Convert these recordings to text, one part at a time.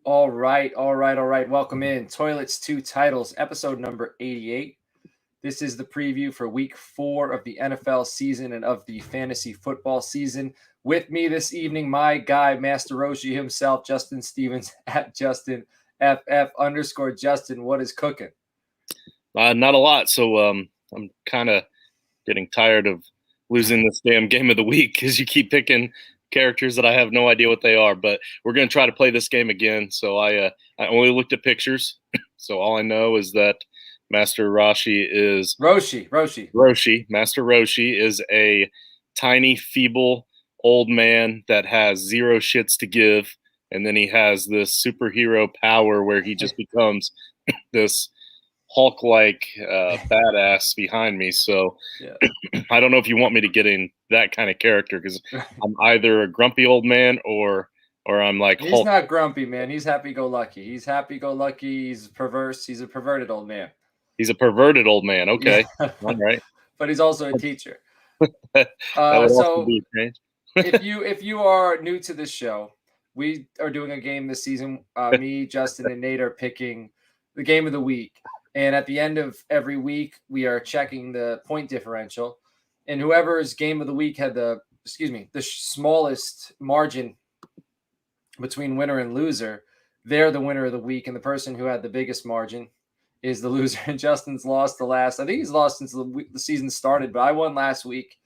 All right. Welcome in. Toilets, Two Titles, episode number 88. This is the preview for week 4 of the NFL season and of the fantasy football season. With me this evening, my guy, Master Roshi himself, Justin Stevens, at JustinFF_ Justin. What is cooking? Not a lot. So I'm kind of getting tired of losing this damn game of the week because you keep picking characters that I have no idea what they are. But we're going to try to play this game again. So I only looked at pictures. So all I know is that Master Roshi is Master Roshi is a tiny, feeble old man that has zero shits to give. And then he has this superhero power where he just becomes this Hulk-like badass behind me. So yeah. I don't know if you want me to get in that kind of character because I'm either a grumpy old man or I'm like He's Hulk. Not grumpy, man. He's happy-go-lucky. He's perverse. He's a perverted old man. He's a perverted old man. Okay. Yeah. All right. But he's also a teacher. That would also be a change. if you are new to this show, we are doing a game this season. Me, Justin, and Nate are picking the game of the week. And at the end of every week, we are checking the point differential. And whoever's game of the week had the smallest margin between winner and loser, they're the winner of the week. And the person who had the biggest margin is the loser. And Justin's lost I think he's lost since the season started, but I won last week.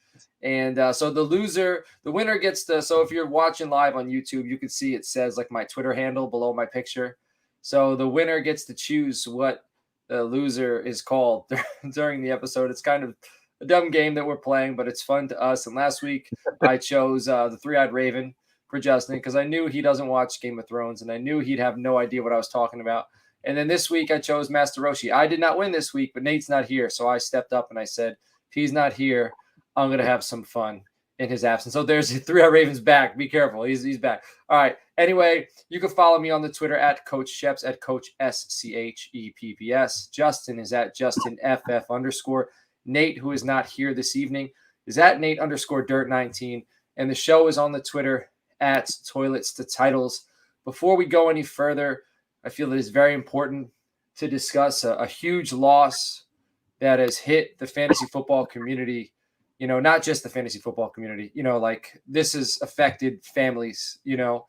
And so the winner gets so if you're watching live on YouTube, you can see it says like my Twitter handle below my picture. So the winner gets to choose what the loser is called during the episode. It's kind of a dumb game that we're playing, but it's fun to us. And last week I chose the Three-Eyed Raven for Justin because I knew he doesn't watch Game of Thrones and I knew he'd have no idea what I was talking about. And then this week I chose Master Roshi. I did not win this week, but Nate's not here. So I stepped up and I said, if he's not here, I'm going to have some fun in his absence. So there's Three-Eyed Raven's back. Be careful. He's back. All right. Anyway, you can follow me on the Twitter at Coach Sheps, at Coach SCHEPPS. Justin is at JustinFF_. Nate, who is not here this evening, is at Nate_Dirt19. And the show is on the Twitter at Toilets to Titles. Before we go any further, I feel it is very important to discuss a huge loss that has hit the fantasy football community. You know, not just the fantasy football community, you know, like this has affected families, you know,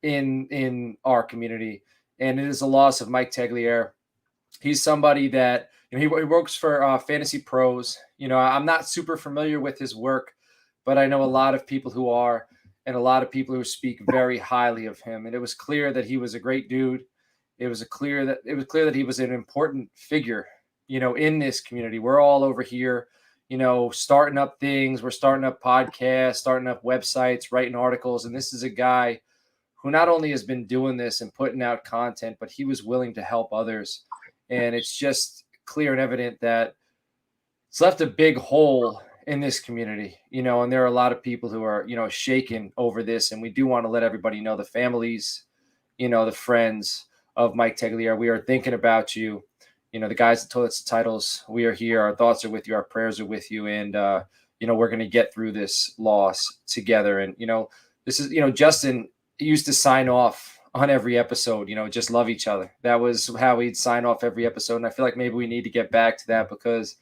in our community. And it is a loss of Mike Tagliere. He's somebody that, you know, he works for Fantasy Pros. You know, I'm not super familiar with his work, but I know a lot of people who are, and a lot of people who speak very highly of him. And it was clear that he was a great dude. It was clear that he was an important figure, you know, in this community. We're all over here, you know, starting up things. We're starting up podcasts, starting up websites, writing articles. And this is a guy who not only has been doing this and putting out content, but he was willing to help others. And it's just clear and evident that it's left a big hole in this community, you know, and there are a lot of people who are, you know, shaken over this. And we do want to let everybody know, the families, you know, the friends of Mike Tagliere, we are thinking about you. You know, the guys at Toilets to Titles, we are here. Our thoughts are with you. Our prayers are with you. And, you know, we're going to get through this loss together. And, you know, this is, you know, Justin used to sign off on every episode, you know, just love each other. That was how he'd sign off every episode. And I feel like maybe we need to get back to that because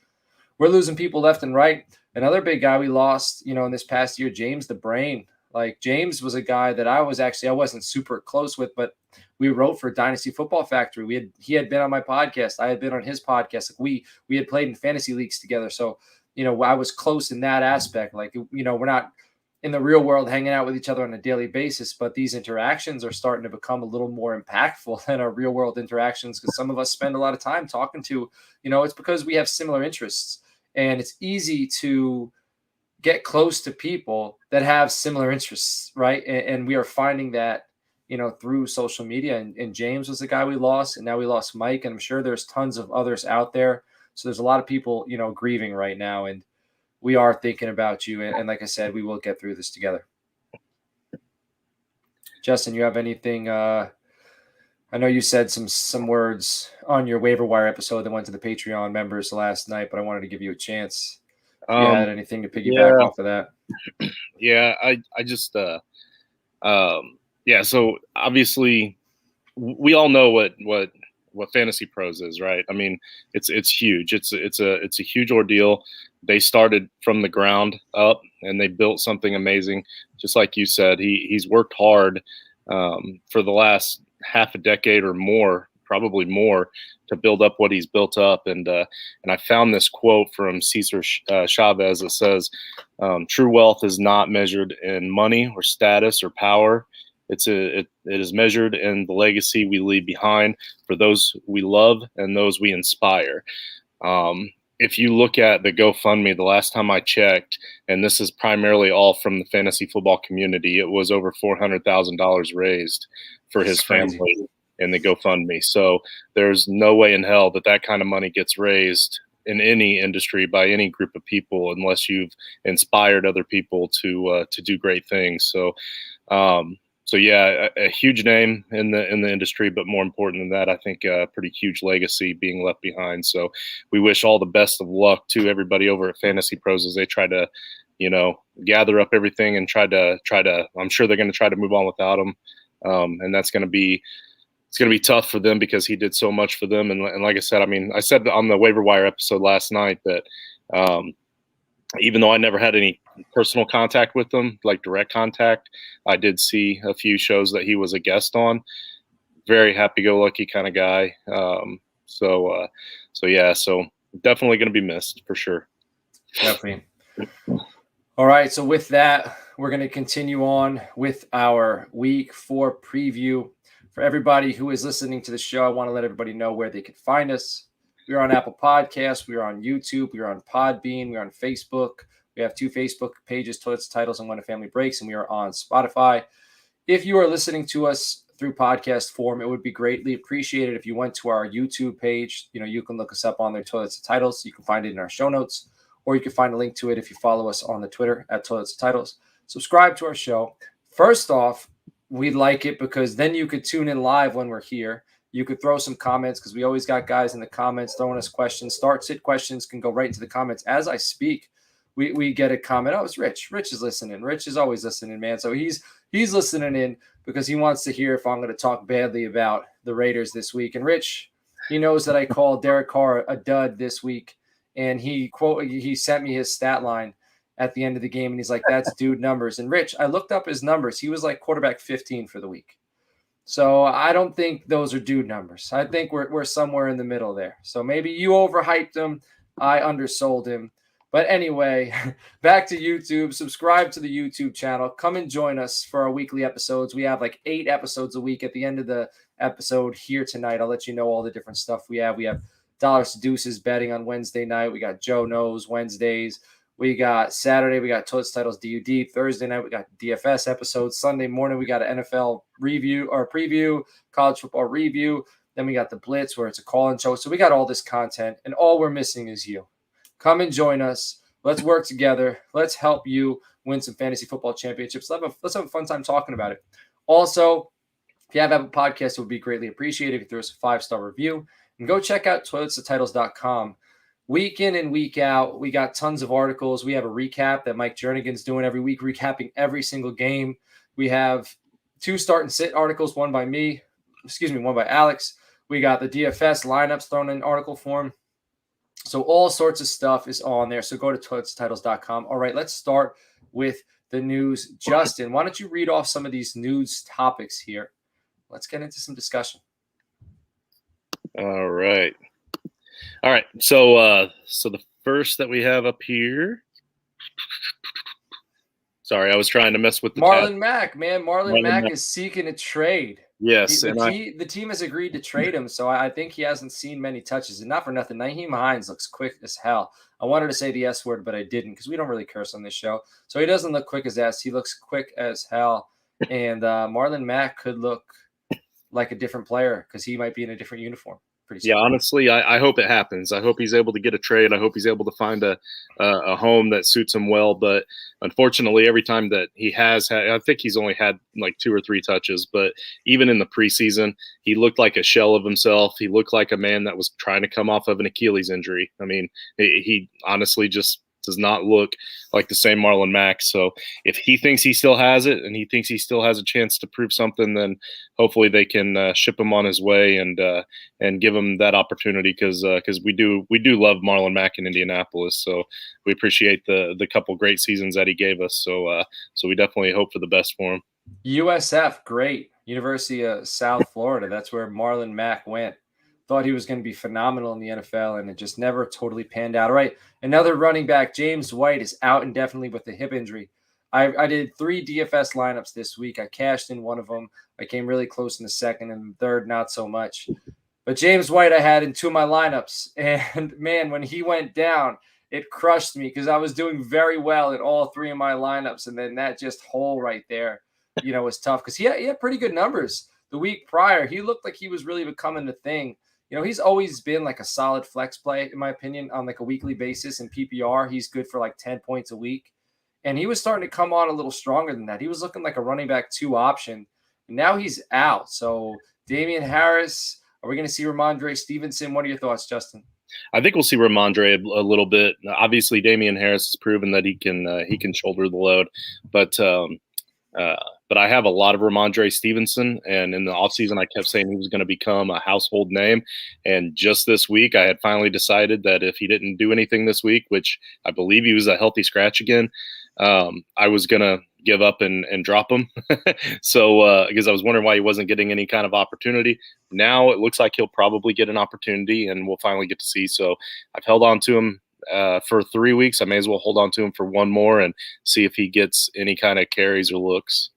we're losing people left and right. Another big guy we lost, you know, in this past year, James the Brain. Like James was a guy that I wasn't super close with, but we wrote for Dynasty Football Factory. He had been on my podcast. I had been on his podcast. Like we had played in fantasy leagues together. So, you know, I was close in that aspect. Like, you know, we're not in the real world hanging out with each other on a daily basis, but these interactions are starting to become a little more impactful than our real world interactions because some of us spend a lot of time talking to, you know, it's because we have similar interests. And it's easy to get close to people that have similar interests, right? And we are finding that, you know, through social media. And James was the guy we lost, and now we lost Mike. And I'm sure there's tons of others out there. So there's a lot of people, you know, grieving right now. And we are thinking about you. And like I said, we will get through this together. Justin, you have anything? I know you said some words on your waiver wire episode that went to the Patreon members last night, but I wanted to give you a chance. If you had anything to piggyback off of that. Yeah, I just so obviously we all know what Fantasy Pros is, right? I mean, it's huge. It's a huge ordeal. They started from the ground up and they built something amazing. Just like you said, he's worked hard for the last half a decade or more, probably more, to build up what he's built up. And I found this quote from Cesar Chavez that says, "True wealth is not measured in money or status or power. It is measured in the legacy we leave behind for those we love and those we inspire." If you look at the GoFundMe, the last time I checked, and this is primarily all from the fantasy football community, it was over $400,000 raised for his family in the GoFundMe. So there's no way in hell that kind of money gets raised in any industry by any group of people unless you've inspired other people to do great things. So yeah, a huge name in the industry, but more important than that, I think a pretty huge legacy being left behind. So we wish all the best of luck to everybody over at Fantasy Pros as they try to, gather up everything and try to. I'm sure they're going to try to move on without him, and it's going to be tough for them because he did so much for them. And like I said, I mean, I said on the Waiver Wire episode last night that even though I never had any personal contact with him, like direct contact, I did see a few shows that he was a guest on. Very happy-go-lucky kind of guy. So definitely going to be missed for sure. Definitely. All right. So with that, we're going to continue on with our week 4 preview. For everybody who is listening to the show, I want to let everybody know where they can find us. We are on Apple Podcasts. We are on YouTube. We are on Podbean. We are on Facebook. We have 2 Facebook pages, Toilets, Titles, and When a Family Breaks, and we are on Spotify. If you are listening to us through podcast form, it would be greatly appreciated if you went to our YouTube page. You can look us up on their Toilets and Titles. You can find it in our show notes, or you can find a link to it if you follow us on the Twitter at Toilets and Titles. Subscribe to our show. First off, we'd like it because then you could tune in live when we're here. You could throw some comments because we always got guys in the comments throwing us questions. Start-sit questions can go right into the comments. As I speak, we get a comment. Oh, it's Rich. Rich is listening. Rich is always listening, man. So he's listening in because he wants to hear if I'm going to talk badly about the Raiders this week. And Rich, he knows that I called Derek Carr a dud this week. And he sent me his stat line at the end of the game. And he's like, that's dude numbers. And Rich, I looked up his numbers. He was like quarterback 15 for the week. So I don't think those are dude numbers. I think we're somewhere in the middle there. So maybe you overhyped him. I undersold him. But anyway, back to YouTube. Subscribe to the YouTube channel. Come and join us for our weekly episodes. We have like 8 episodes a week. At the end of the episode here tonight, I'll let you know all the different stuff we have. We have Dollars to Deuces betting on Wednesday night. We got Joe Knows Wednesdays. We got Saturday, we got Toilets Titles DUD. Thursday night, we got DFS episodes. Sunday morning, we got an NFL review or preview, college football review. Then we got the Blitz where it's a call-in show. So we got all this content, and all we're missing is you. Come and join us. Let's work together. Let's help you win some fantasy football championships. Let's have a fun time talking about it. Also, if you have Apple Podcasts, it would be greatly appreciated if you throw us a 5-star review. And go check out toiletstotitles.com. Week in and week out, we got tons of articles. We have a recap that Mike Jernigan's doing every week, recapping every single game. We have 2 start and sit articles, one by Alex. We got the DFS lineups thrown in article form. So all sorts of stuff is on there. So go to toiletstitles.com. All right, let's start with the news. Justin, why don't you read off some of these news topics here? Let's get into some discussion. All right. So the first that we have up here. Sorry, I was trying to mess with the Marlon Mack, man. Marlon Mack is seeking a trade. Yes, the team has agreed to trade him, so I think he hasn't seen many touches. And not for nothing, Nyheim Hines looks quick as hell. I wanted to say the S word, but I didn't because we don't really curse on this show. So he doesn't look quick as ass. He looks quick as hell. And Marlon Mack could look like a different player because he might be in a different uniform. Yeah, honestly, I hope it happens. I hope he's able to get a trade. I hope he's able to find a home that suits him well. But unfortunately, every time that he has had, I think he's only had like 2 or 3 touches. But even in the preseason, he looked like a shell of himself. He looked like a man that was trying to come off of an Achilles injury. I mean, he honestly just does not look like the same Marlon Mack. So if he thinks he still has it and he thinks he still has a chance to prove something, then hopefully they can ship him on his way and give him that opportunity because we do love Marlon Mack in Indianapolis. So we appreciate the couple great seasons that he gave us. So we definitely hope for the best for him. USF, great. University of South Florida. That's where Marlon Mack went. Thought he was going to be phenomenal in the NFL, and it just never totally panned out. All right, another running back, James White, is out indefinitely with a hip injury. I did 3 DFS lineups this week. I cashed in one of them. I came really close in the second, and the third, not so much. But James White I had in 2 of my lineups. And, man, when he went down, it crushed me because I was doing very well in all 3 of my lineups. And then that just hole right there, was tough because he had pretty good numbers. The week prior, he looked like he was really becoming the thing. He's always been like a solid flex play, in my opinion, on like a weekly basis. In PPR, he's good for like 10 points a week. And he was starting to come on a little stronger than that. He was looking like a running back 2 option. And now he's out. So Damian Harris, are we going to see Ramondre Stevenson? What are your thoughts, Justin? I think we'll see Ramondre a little bit. Obviously, Damian Harris has proven that he can shoulder the load, but I have a lot of Ramondre Stevenson, and in the offseason, I kept saying he was going to become a household name. And just this week, I had finally decided that if he didn't do anything this week, which I believe he was a healthy scratch again, I was going to give up and drop him. So because I was wondering why he wasn't getting any kind of opportunity. Now it looks like he'll probably get an opportunity, and we'll finally get to see. So I've held on to him for 3 weeks. I may as well hold on to him for one more and see if he gets any kind of carries or looks.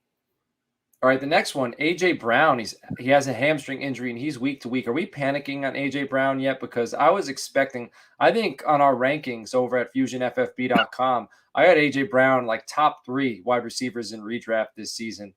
All right, the next one, A.J. Brown. He has a hamstring injury, and he's week to week. Are we panicking on A.J. Brown yet? Because I was expecting, I think on our rankings over at FusionFFB.com, I had A.J. Brown like top 3 wide receivers in redraft this season.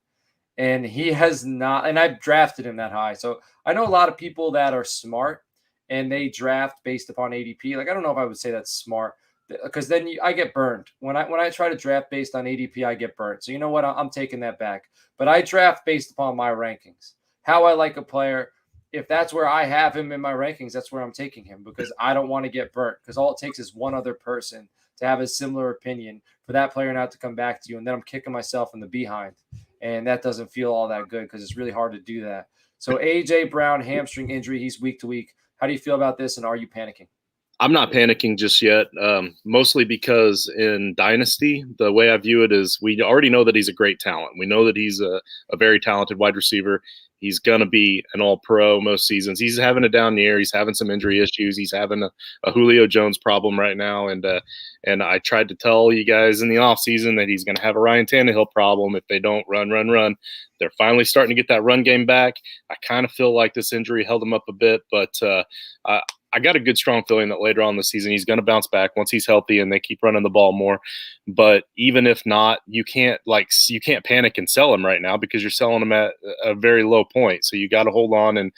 And he has not, and I've drafted him that high. So I know a lot of people that are smart and they draft based upon ADP. Like, I don't know if I would say that's smart because then I get burned. When I try to draft based on ADP, I get burned. So you know what? I'm taking that back. But I draft based upon my rankings. How I like a player. If that's where I have him in my rankings, that's where I'm taking him because I don't want to get burnt because all it takes is one other person to have a similar opinion for that player not to come back to you. And then I'm kicking myself in the behind. And that doesn't feel all that good because it's really hard to do that. So A.J. Brown, hamstring injury. He's week to week. How do you feel about this? And are you panicking? I'm not panicking just yet, mostly because in Dynasty, the way I view it is we already know that he's a great talent. We know that he's a very talented wide receiver. He's going to be an all-pro most seasons. He's having a down year. He's having some injury issues. He's having a Julio Jones problem right now. And I tried to tell you guys in the offseason that he's going to have a Ryan Tannehill problem if they don't run. They're finally starting to get that run game back. I kind of feel like this injury held him up a bit, but I got a good, strong feeling that later on in the season he's going to bounce back once he's healthy and they keep running the ball more. But even if not, you can't panic and sell him right now because you're selling him at a very low point. So you got to hold on and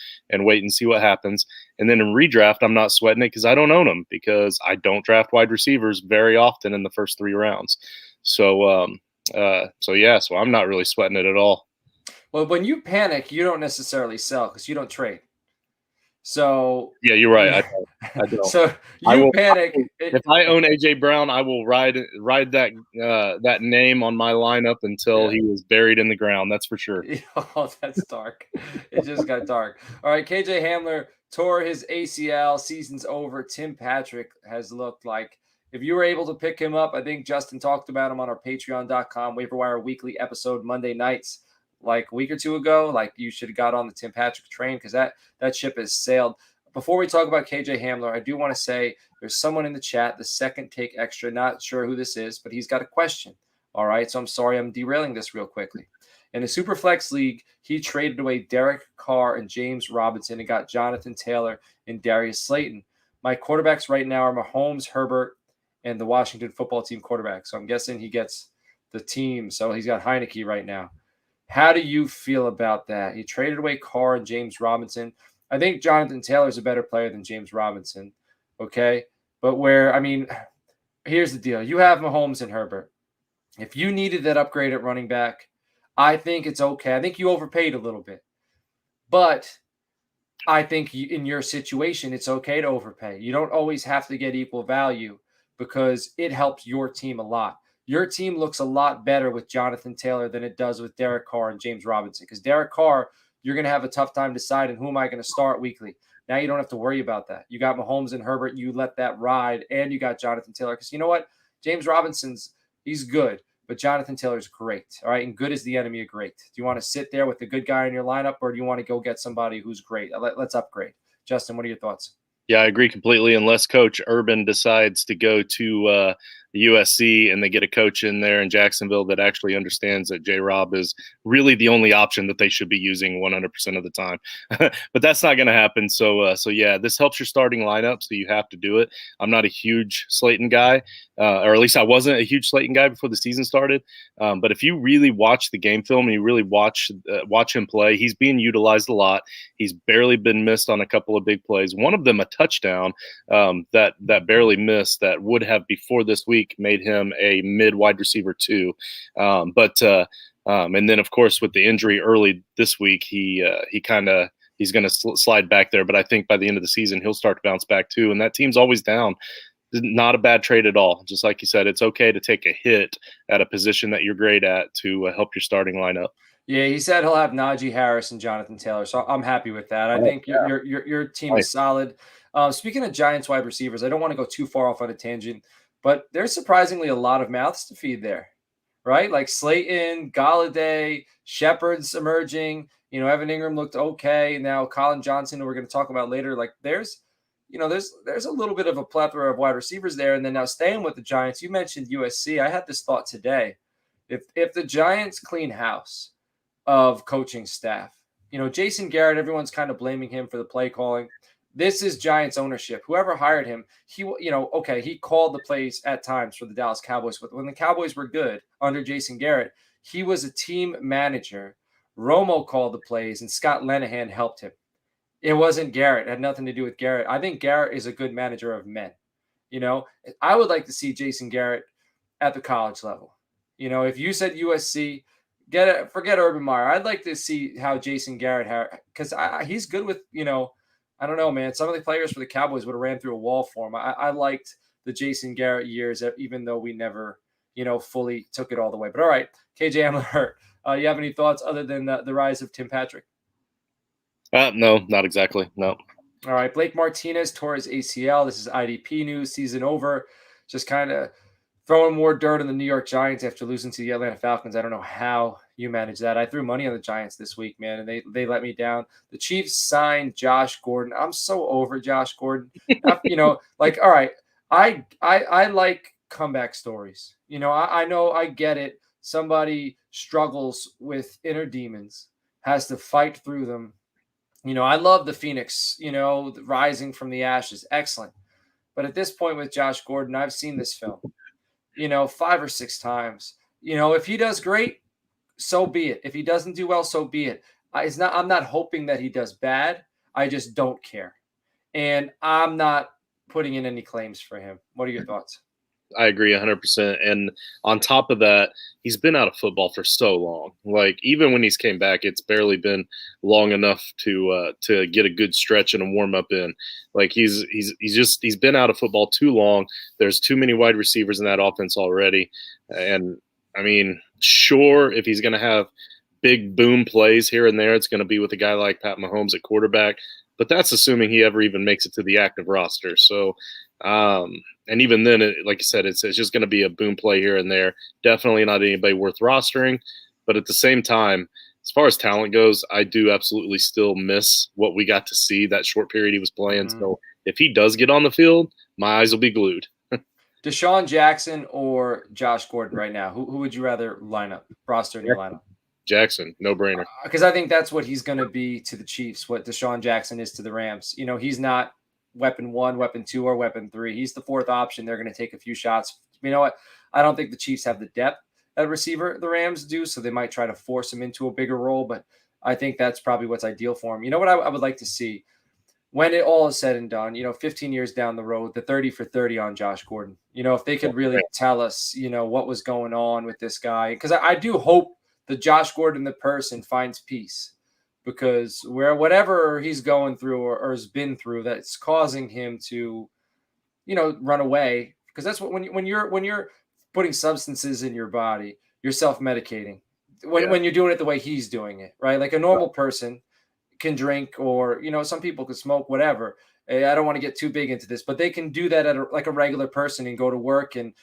wait and see what happens. And then in redraft, I'm not sweating it because I don't own him because I don't draft wide receivers very often in the first 3 rounds. So I'm not really sweating it at all. Well, when you panic, you don't necessarily sell because you don't trade. So yeah, you're right. I don't. So you panic. If I own AJ Brown, I will ride that name on my lineup until he was buried in the ground. That's for sure. Oh, that's dark. It just got dark. All right, KJ Hamler tore his ACL. Season's over. Tim Patrick has looked like. If you were able to pick him up, I think Justin talked about him on our Patreon.com Waiver Wire weekly episode Monday nights. Like a week or 2 ago, like you should have got on the Tim Patrick train because that ship has sailed. Before we talk about KJ Hamler, I do want to say there's someone in the chat, the Second Take Extra, not sure who this is, but he's got a question. All right, so I'm sorry I'm derailing this real quickly. In the Superflex League, he traded away Derek Carr and James Robinson and got Jonathan Taylor and Darius Slayton. My quarterbacks right now are Mahomes, Herbert, and the Washington football team quarterback. So I'm guessing he gets the team. So he's got Heineke right now. How do you feel about that? He traded away Carr and James Robinson. I think Jonathan Taylor is a better player than James Robinson, okay? But here's the deal. You have Mahomes and Herbert. If you needed that upgrade at running back, I think it's okay. I think you overpaid a little bit. But I think in your situation, it's okay to overpay. You don't always have to get equal value. because it helps your team a lot. Your team looks a lot better with Jonathan Taylor than it does with Derek Carr and James Robinson, because Derek Carr, you're going to have a tough time deciding who am I going to start weekly. Now you don't have to worry about that. You got Mahomes and Herbert. You let that ride, and you got Jonathan Taylor, because you know what? James Robinson's, he's good, but Jonathan Taylor's great. All right, and good is the enemy of great. Do you want to sit there with the good guy in your lineup, or do you want to go get somebody who's great? Let's upgrade. Justin, what are your thoughts? Yeah, I agree completely. Unless Coach Urban decides to go to USC and they get a coach in there in Jacksonville that actually understands that J-Rob is really the only option that they should be using 100% of the time. But that's not going to happen. So yeah, this helps your starting lineup, so you have to do it. I'm not a huge Slayton guy, or at least I wasn't a huge Slayton guy before the season started. But if you really watch the game film and you really watch him play, he's being utilized a lot. He's barely been missed on a couple of big plays. One of them, a touchdown that barely missed, that would have before this week made him a mid wide receiver 2. And then of course with the injury early this week, he's going to slide back there. But I think by the end of the season, he'll start to bounce back too. And that team's always down. Not a bad trade at all. Just like you said, it's okay to take a hit at a position that you're great at to help your starting lineup. Yeah, he said he'll have Najee Harris and Jonathan Taylor, so I'm happy with that. I think your team is solid. Speaking of Giants wide receivers, I don't want to go too far off on a tangent, but there's surprisingly a lot of mouths to feed there, right? Like Slayton, Golladay, Shepard's emerging. Evan Ingram looked okay. Now Colin Johnson, who we're going to talk about later, like there's a little bit of a plethora of wide receivers there. And then now staying with the Giants, you mentioned USC. I had this thought today. If the Giants clean house of coaching staff, Jason Garrett, everyone's kind of blaming him for the play calling. This is Giants ownership. Whoever hired him, he called the plays at times for the Dallas Cowboys, but when the Cowboys were good under Jason Garrett, he was a team manager. Romo called the plays and Scott Linehan helped him. It wasn't Garrett. It had nothing to do with Garrett. I think Garrett is a good manager of men. I would like to see Jason Garrett at the college level. If you said USC, forget Urban Meyer. I'd like to see how Jason Garrett, because he's good with, I don't know, man. Some of the players for the Cowboys would have ran through a wall for him. I liked the Jason Garrett years, even though we never, fully took it all the way. But all right, KJ Hamler, you have any thoughts other than the rise of Tim Patrick? No, not exactly. No. All right, Blake Martinez tore his ACL. This is IDP news. Season over. Just kind of throwing more dirt on the New York Giants after losing to the Atlanta Falcons. I don't know how you manage that. I threw money on the Giants this week, man, and they let me down. The Chiefs signed Josh Gordon. I'm so over Josh Gordon. All right, I like comeback stories. I know, I get it. Somebody struggles with inner demons, has to fight through them. I love the Phoenix, rising from the ashes. Excellent. But at this point with Josh Gordon, I've seen this film, 5 or 6 times. If he does great, so be it. If he doesn't do well, so be it. I'm not hoping that he does bad. I just don't care. And I'm not putting in any claims for him. What are your thoughts? I agree 100%. And on top of that, he's been out of football for so long. Like, even when he's came back, it's barely been long enough to get a good stretch and a warm up in. Like, he's been out of football too long. There's too many wide receivers in that offense already. And I mean, sure, if he's going to have big boom plays here and there, it's going to be with a guy like Pat Mahomes at quarterback. But that's assuming he ever even makes it to the active roster. So, and even then, like I said, it's just going to be a boom play here and there. Definitely not anybody worth rostering. But at the same time, as far as talent goes, I do absolutely still miss what we got to see that short period he was playing. Mm-hmm. So if he does get on the field, my eyes will be glued. Deshaun Jackson or Josh Gordon right now? Who would you rather roster in your lineup? Jackson, no brainer. Because I think that's what he's going to be to the Chiefs, what Deshaun Jackson is to the Rams. He's not weapon 1, weapon 2, or weapon 3. He's the 4th option. They're going to take a few shots. You know what? I don't think the Chiefs have the depth at receiver the Rams do, so they might try to force him into a bigger role, but I think that's probably what's ideal for him. You know what I would like to see? When it all is said and done, 15 years down the road, the 30 for 30 on Josh Gordon. If they could really tell us, what was going on with this guy. Because I do hope that Josh Gordon, the person, finds peace. Because whatever he's going through or has been through, that's causing him to, run away because that's what when you're putting substances in your body, you're self-medicating. When you're doing it the way he's doing it, right? Like a normal person can drink, or some people can smoke, whatever. I don't want to get too big into this, but they can do that like a regular person and go to work and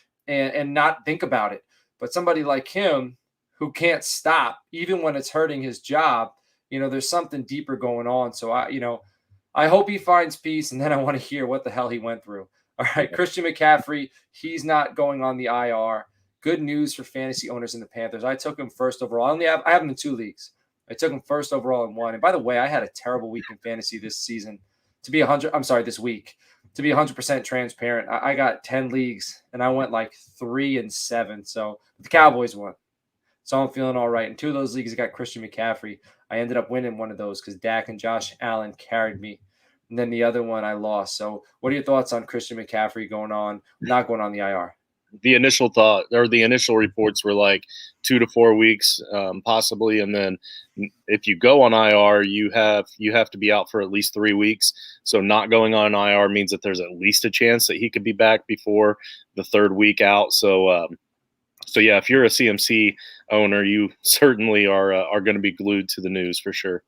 not think about it. But somebody like him who can't stop, even when it's hurting his job, there's something deeper going on. So I hope he finds peace, and then I want to hear what the hell he went through. All right, Christian McCaffrey, he's not going on the IR. Good news for fantasy owners in the Panthers. I took him first overall. I have him in 2 leagues. I took him first overall in 1. And by the way, I had a terrible week in fantasy this season. This week. To be 100% transparent, I got 10 leagues, and I went like 3-7. So the Cowboys won. So I'm feeling all right. In 2 of those leagues, I got Christian McCaffrey. I ended up winning one of those because Dak and Josh Allen carried me. And then the other one I lost. So what are your thoughts on Christian McCaffrey not going on the IR? The initial thought, or the initial reports, were like 2 to 4 weeks, possibly. And then if you go on IR, you have to be out for at least 3 weeks. So not going on IR means that there's at least a chance that he could be back before the 3rd week out. So yeah, if you're a CMC owner, you certainly are going to be glued to the news for sure.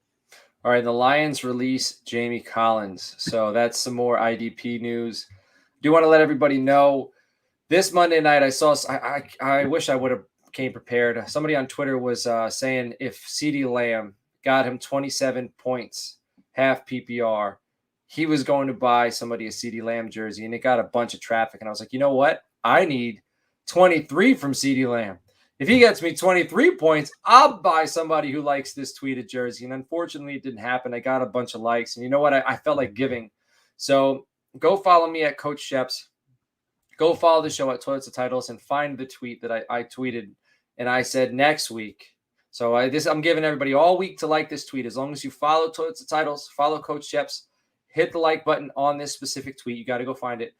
All right, the Lions release Jamie Collins. So that's some more IDP news. Do want to let everybody know this Monday night I wish I would have came prepared. Somebody on Twitter was saying if CeeDee Lamb got him 27 points, half PPR, he was going to buy somebody a CeeDee Lamb jersey, and it got a bunch of traffic. And I was like, you know what? I need 23 from CeeDee Lamb. If he gets me 23 points, I'll buy somebody who likes this tweeted jersey. And unfortunately, it didn't happen. I got a bunch of likes. And you know what? I felt like giving. So go follow me at Coach Sheps. Go follow the show at Toilets of Titles and find the tweet that I tweeted. And I said next week. So I'm giving everybody all week to like this tweet. As long as you follow Toilets of Titles, follow Coach Sheps, hit the like button on this specific tweet. You got to go find it.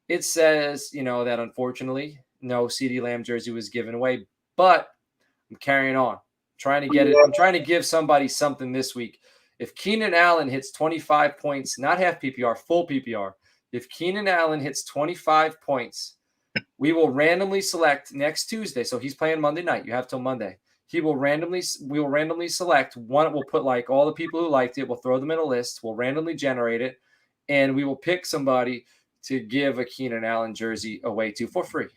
It says, that unfortunately, no CeeDee Lamb jersey was given away. But I'm carrying on. I'm trying to get it. I'm trying to give somebody something this week. If Keenan Allen hits 25 points, not half PPR, full PPR, if Keenan Allen hits 25 points, we will randomly select next Tuesday. So he's playing Monday night. You have till Monday. We will randomly select one. We'll put like all the people who liked it. We'll throw them in a list. We'll randomly generate it. And we will pick somebody to give a Keenan Allen jersey away to for free.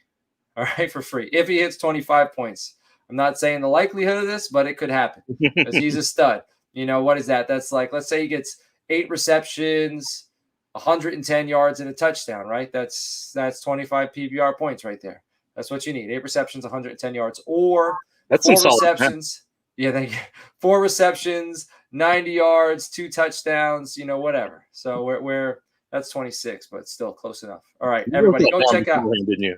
All right, for free. If he hits 25 points. I'm not saying the likelihood of this, but it could happen because he's a stud. What is that? That's like, let's say he gets 8 receptions, 110 yards, and a touchdown, right? That's 25 PPR points right there. That's what you need. 8 receptions, 110 yards, or that's 4 receptions. Yeah, thank you. 4 receptions, 90 yards, 2 touchdowns, whatever. So we're that's 26, but still close enough. All right, everybody, go check out. Didn't you?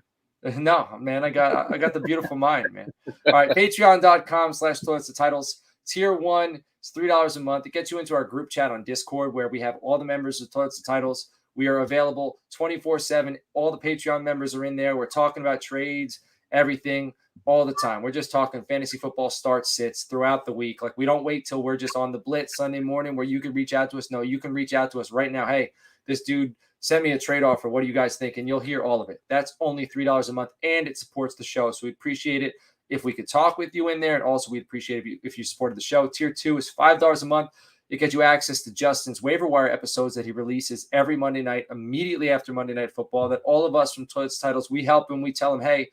No, man, I got the beautiful mind, man. All right, patreon.com/Toilets of Titles. Tier 1 is $3 a month. It gets you into our group chat on Discord where we have all the members of Toilets of Titles. We are available 24/7. All the Patreon members are in there. We're talking about trades, everything, all the time. We're just talking fantasy football starts, sits throughout the week. Like, we don't wait till we're just on the blitz Sunday morning where you can reach out to us. No, you can reach out to us right now. Hey, this dude, send me a trade offer. What do you guys think? And you'll hear all of it. That's only $3 a month, and it supports the show. So we appreciate it if we could talk with you in there. And also, we'd appreciate it if you supported the show. Tier 2 is $5 a month. It gets you access to Justin's waiver wire episodes that he releases every Monday night, immediately after Monday Night Football, that all of us from Toilets Titles, we help him. We tell him, hey,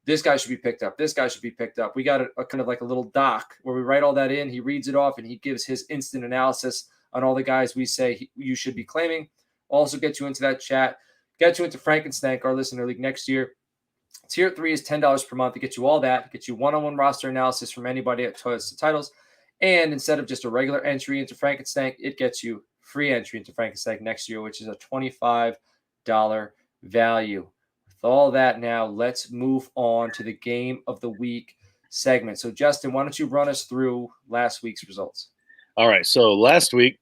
this guy should be picked up. This guy should be picked up. We got a kind of like a little doc where we write all that in. He reads it off, and he gives his instant analysis on all the guys we say you should be claiming. Also get you into that chat, get you into Frankenstank, our listener league next year. Tier 3 is $10 per month. It gets you all that. It gets you one-on-one roster analysis from anybody at Toilets to Titles. And instead of just a regular entry into Frankenstank, it gets you free entry into Frankenstank next year, which is a $25 value. With all that now, let's move on to the Game of the Week segment. So, Justin, why don't you run us through last week's results? All right. So last week,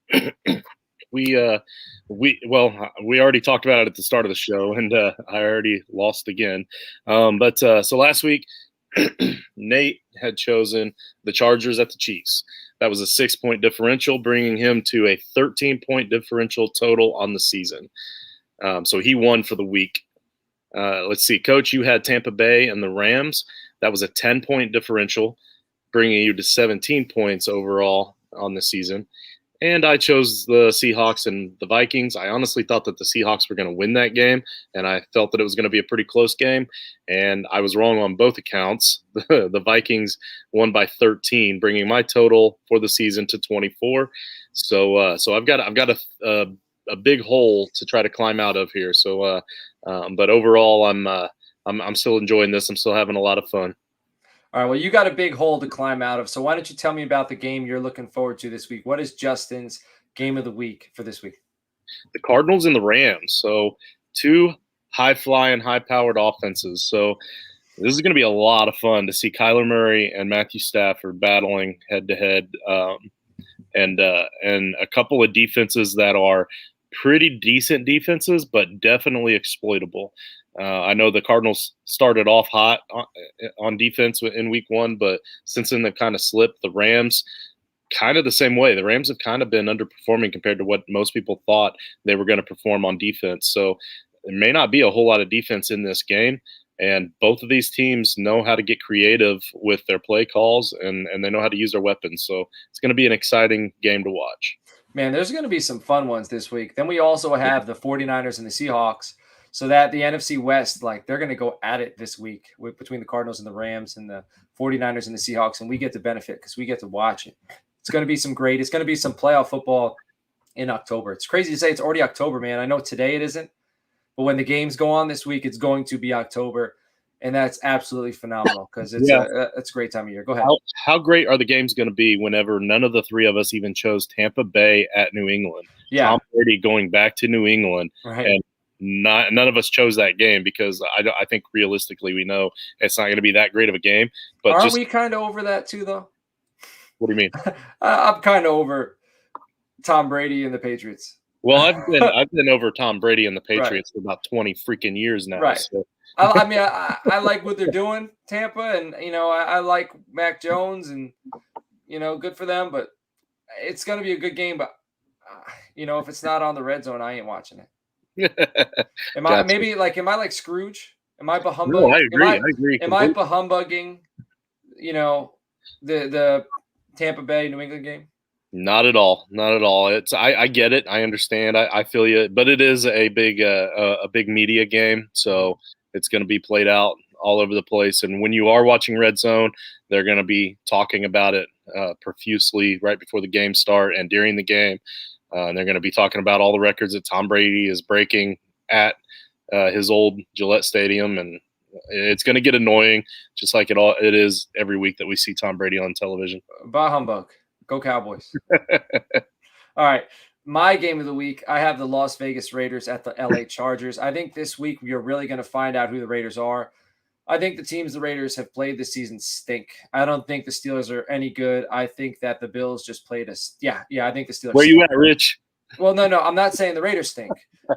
we already talked about it at the start of the show, and I already lost again. So last week, Nate had chosen the Chargers at the Chiefs. That was a 6-point differential, bringing him to a 13-point differential total on the season. So he won for the week. Let's see, Coach, you had Tampa Bay and the Rams. That was a 10-point differential, bringing you to 17 points overall on the season. And I chose the Seahawks and the Vikings. I honestly thought that the Seahawks were going to win that game, and I felt that it was going to be a pretty close game. And I was wrong on both accounts. The Vikings won by 13, bringing my total for the season to 24. So I've got a big hole to try to climb out of here. So, but overall, I'm still enjoying this. I'm still having a lot of fun. All right, well, you got a big hole to climb out of. So why don't you tell me about the game you're looking forward to this week? What is Justin's game of the week for this week? The Cardinals and the Rams. So two high-flying, high-powered offenses. So this is going to be a lot of fun to see Kyler Murray and Matthew Stafford battling head-to-head, and a couple of defenses that are pretty decent defenses, but definitely exploitable. I know the Cardinals started off hot on defense in week one, but since then they've kind of slipped. The Rams, kind of the same way. The Rams have kind of been underperforming compared to what most people thought they were going to perform on defense. So there may not be a whole lot of defense in this game. And both of these teams know how to get creative with their play calls, and they know how to use their weapons. So it's going to be an exciting game to watch. Man, there's going to be some fun ones this week. Then we also have the 49ers and the Seahawks. So that the NFC West, like they're going to go at it this week between the Cardinals and the Rams and the 49ers and the Seahawks. And we get to benefit because we get to watch it. It's going to be some playoff football in October. It's crazy to say it's already October, man. I know today it isn't, but when the games go on this week, it's going to be October. And that's absolutely phenomenal because it's a great time of year. Go ahead. How great are the games going to be whenever none of the three of us even chose Tampa Bay at New England? Yeah. Tom Brady going back to New England. Right. And none of us chose that game because I think realistically we know it's not going to be that great of a game. But aren't we kind of over that too, though? What do you mean? I'm kind of over Tom Brady and the Patriots. Well, I've been over Tom Brady and the Patriots for about 20 freaking years now. Right. So. I mean, I like what they're doing, Tampa, and I like Mac Jones, and good for them. But it's going to be a good game. But if it's not on the red zone, I ain't watching it. Am I like Scrooge? Am I bahumbugging? No, I agree. Am I bahumbugging? The Tampa Bay New England game? Not at all. Not at all. I get it. I understand. I feel you. But it is a big media game, so it's going to be played out all over the place. And when you are watching Red Zone, they're going to be talking about it profusely right before the game start and during the game. And they're going to be talking about all the records that Tom Brady is breaking at his old Gillette Stadium, and it's going to get annoying, just like it is every week that we see Tom Brady on television. Bah humbug. Go Cowboys. All right. My game of the week, I have the Las Vegas Raiders at the LA Chargers. I think this week we are really going to find out who the Raiders are. I think the teams the Raiders have played this season stink. I don't think the Steelers are any good. I think that the Bills just played us. Yeah, I think the Steelers. Where you at, Rich? Well, no, I'm not saying the Raiders stink.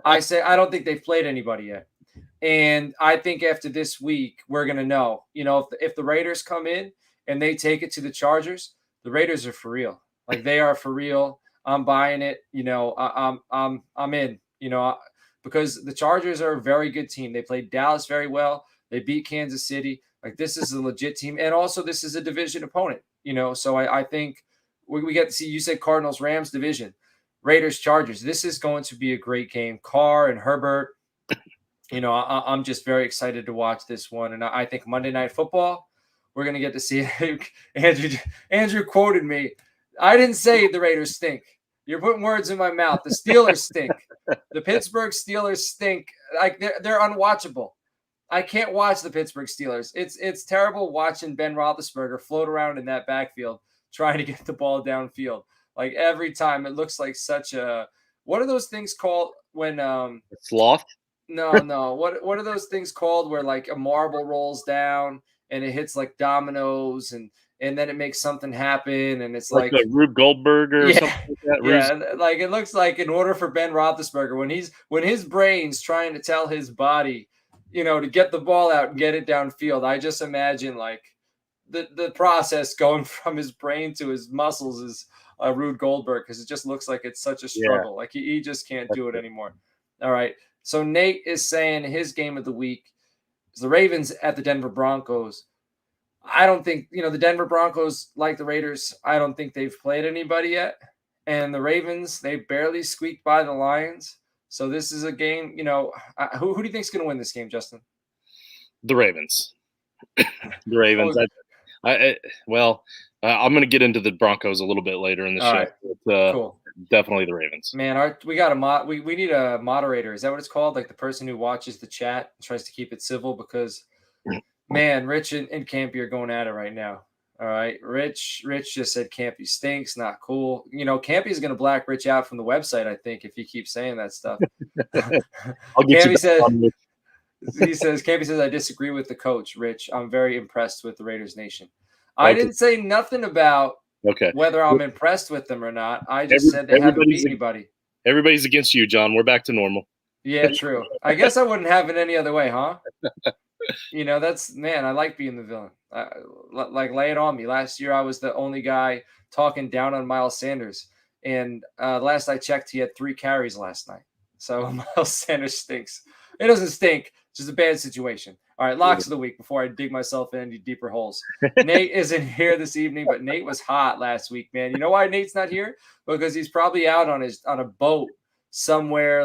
I don't think they've played anybody yet. And I think after this week, we're going to know. If the Raiders come in and they take it to the Chargers, the Raiders are for real. Like, they are for real. I'm buying it. I'm in. Because the Chargers are a very good team. They played Dallas very well. They beat Kansas City. Like, this is a legit team. And also, this is a division opponent, So I think we get to see, you said Cardinals, Rams division, Raiders, Chargers. This is going to be a great game. Carr and Herbert, I'm just very excited to watch this one. And I think Monday Night Football, we're going to get to see Andrew quoted me. I didn't say the Raiders stink. You're putting words in my mouth. The Steelers stink. The Pittsburgh Steelers stink. Like, they're unwatchable. I can't watch the Pittsburgh Steelers. It's terrible watching Ben Roethlisberger float around in that backfield trying to get the ball downfield. Like, every time, it looks like such a – what are those things called when sloth? No. What are those things called where, like, a marble rolls down and it hits like dominoes and then it makes something happen, and it's like a Rube Goldberg or something like that. Yeah, like, it looks like in order for Ben Roethlisberger, when his brain's trying to tell his body, to get the ball out and get it downfield, I just imagine like the process going from his brain to his muscles is Rube Goldberg, because it just looks like it's such a struggle. Yeah. Like, he just can't do it anymore. All right. So Nate is saying his game of the week is the Ravens at the Denver Broncos. I don't think, the Denver Broncos, like the Raiders, I don't think they've played anybody yet. And the Ravens, they barely squeaked by the Lions. So this is a game, who do you think is going to win this game, Justin? The Ravens. The Ravens. I'm going to get into the Broncos a little bit later in the show. Right. But, cool. Definitely the Ravens. Man, we got we need a moderator. Is that what it's called? Like the person who watches the chat and tries to keep it civil, because man, Rich and Campy are going at it right now. All right. Rich just said Campy stinks, not cool. Campy's going to black Rich out from the website, I think, if he keeps saying that stuff. Campy says, I disagree with the coach, Rich. I'm very impressed with the Raiders Nation. I didn't say nothing about whether I'm impressed with them or not. I just said they haven't beat anybody. Everybody's against you, John. We're back to normal. Yeah, true. I guess I wouldn't have it any other way, huh? I like being the villain. Lay it on me. Last year, I was the only guy talking down on Miles Sanders. And last I checked, he had 3 carries last night. So Miles Sanders stinks. It doesn't stink. It's just a bad situation. All right, locks of the week before I dig myself in any deeper holes. Nate isn't here this evening, but Nate was hot last week, man. You know why Nate's not here? Because he's probably out on a boat somewhere,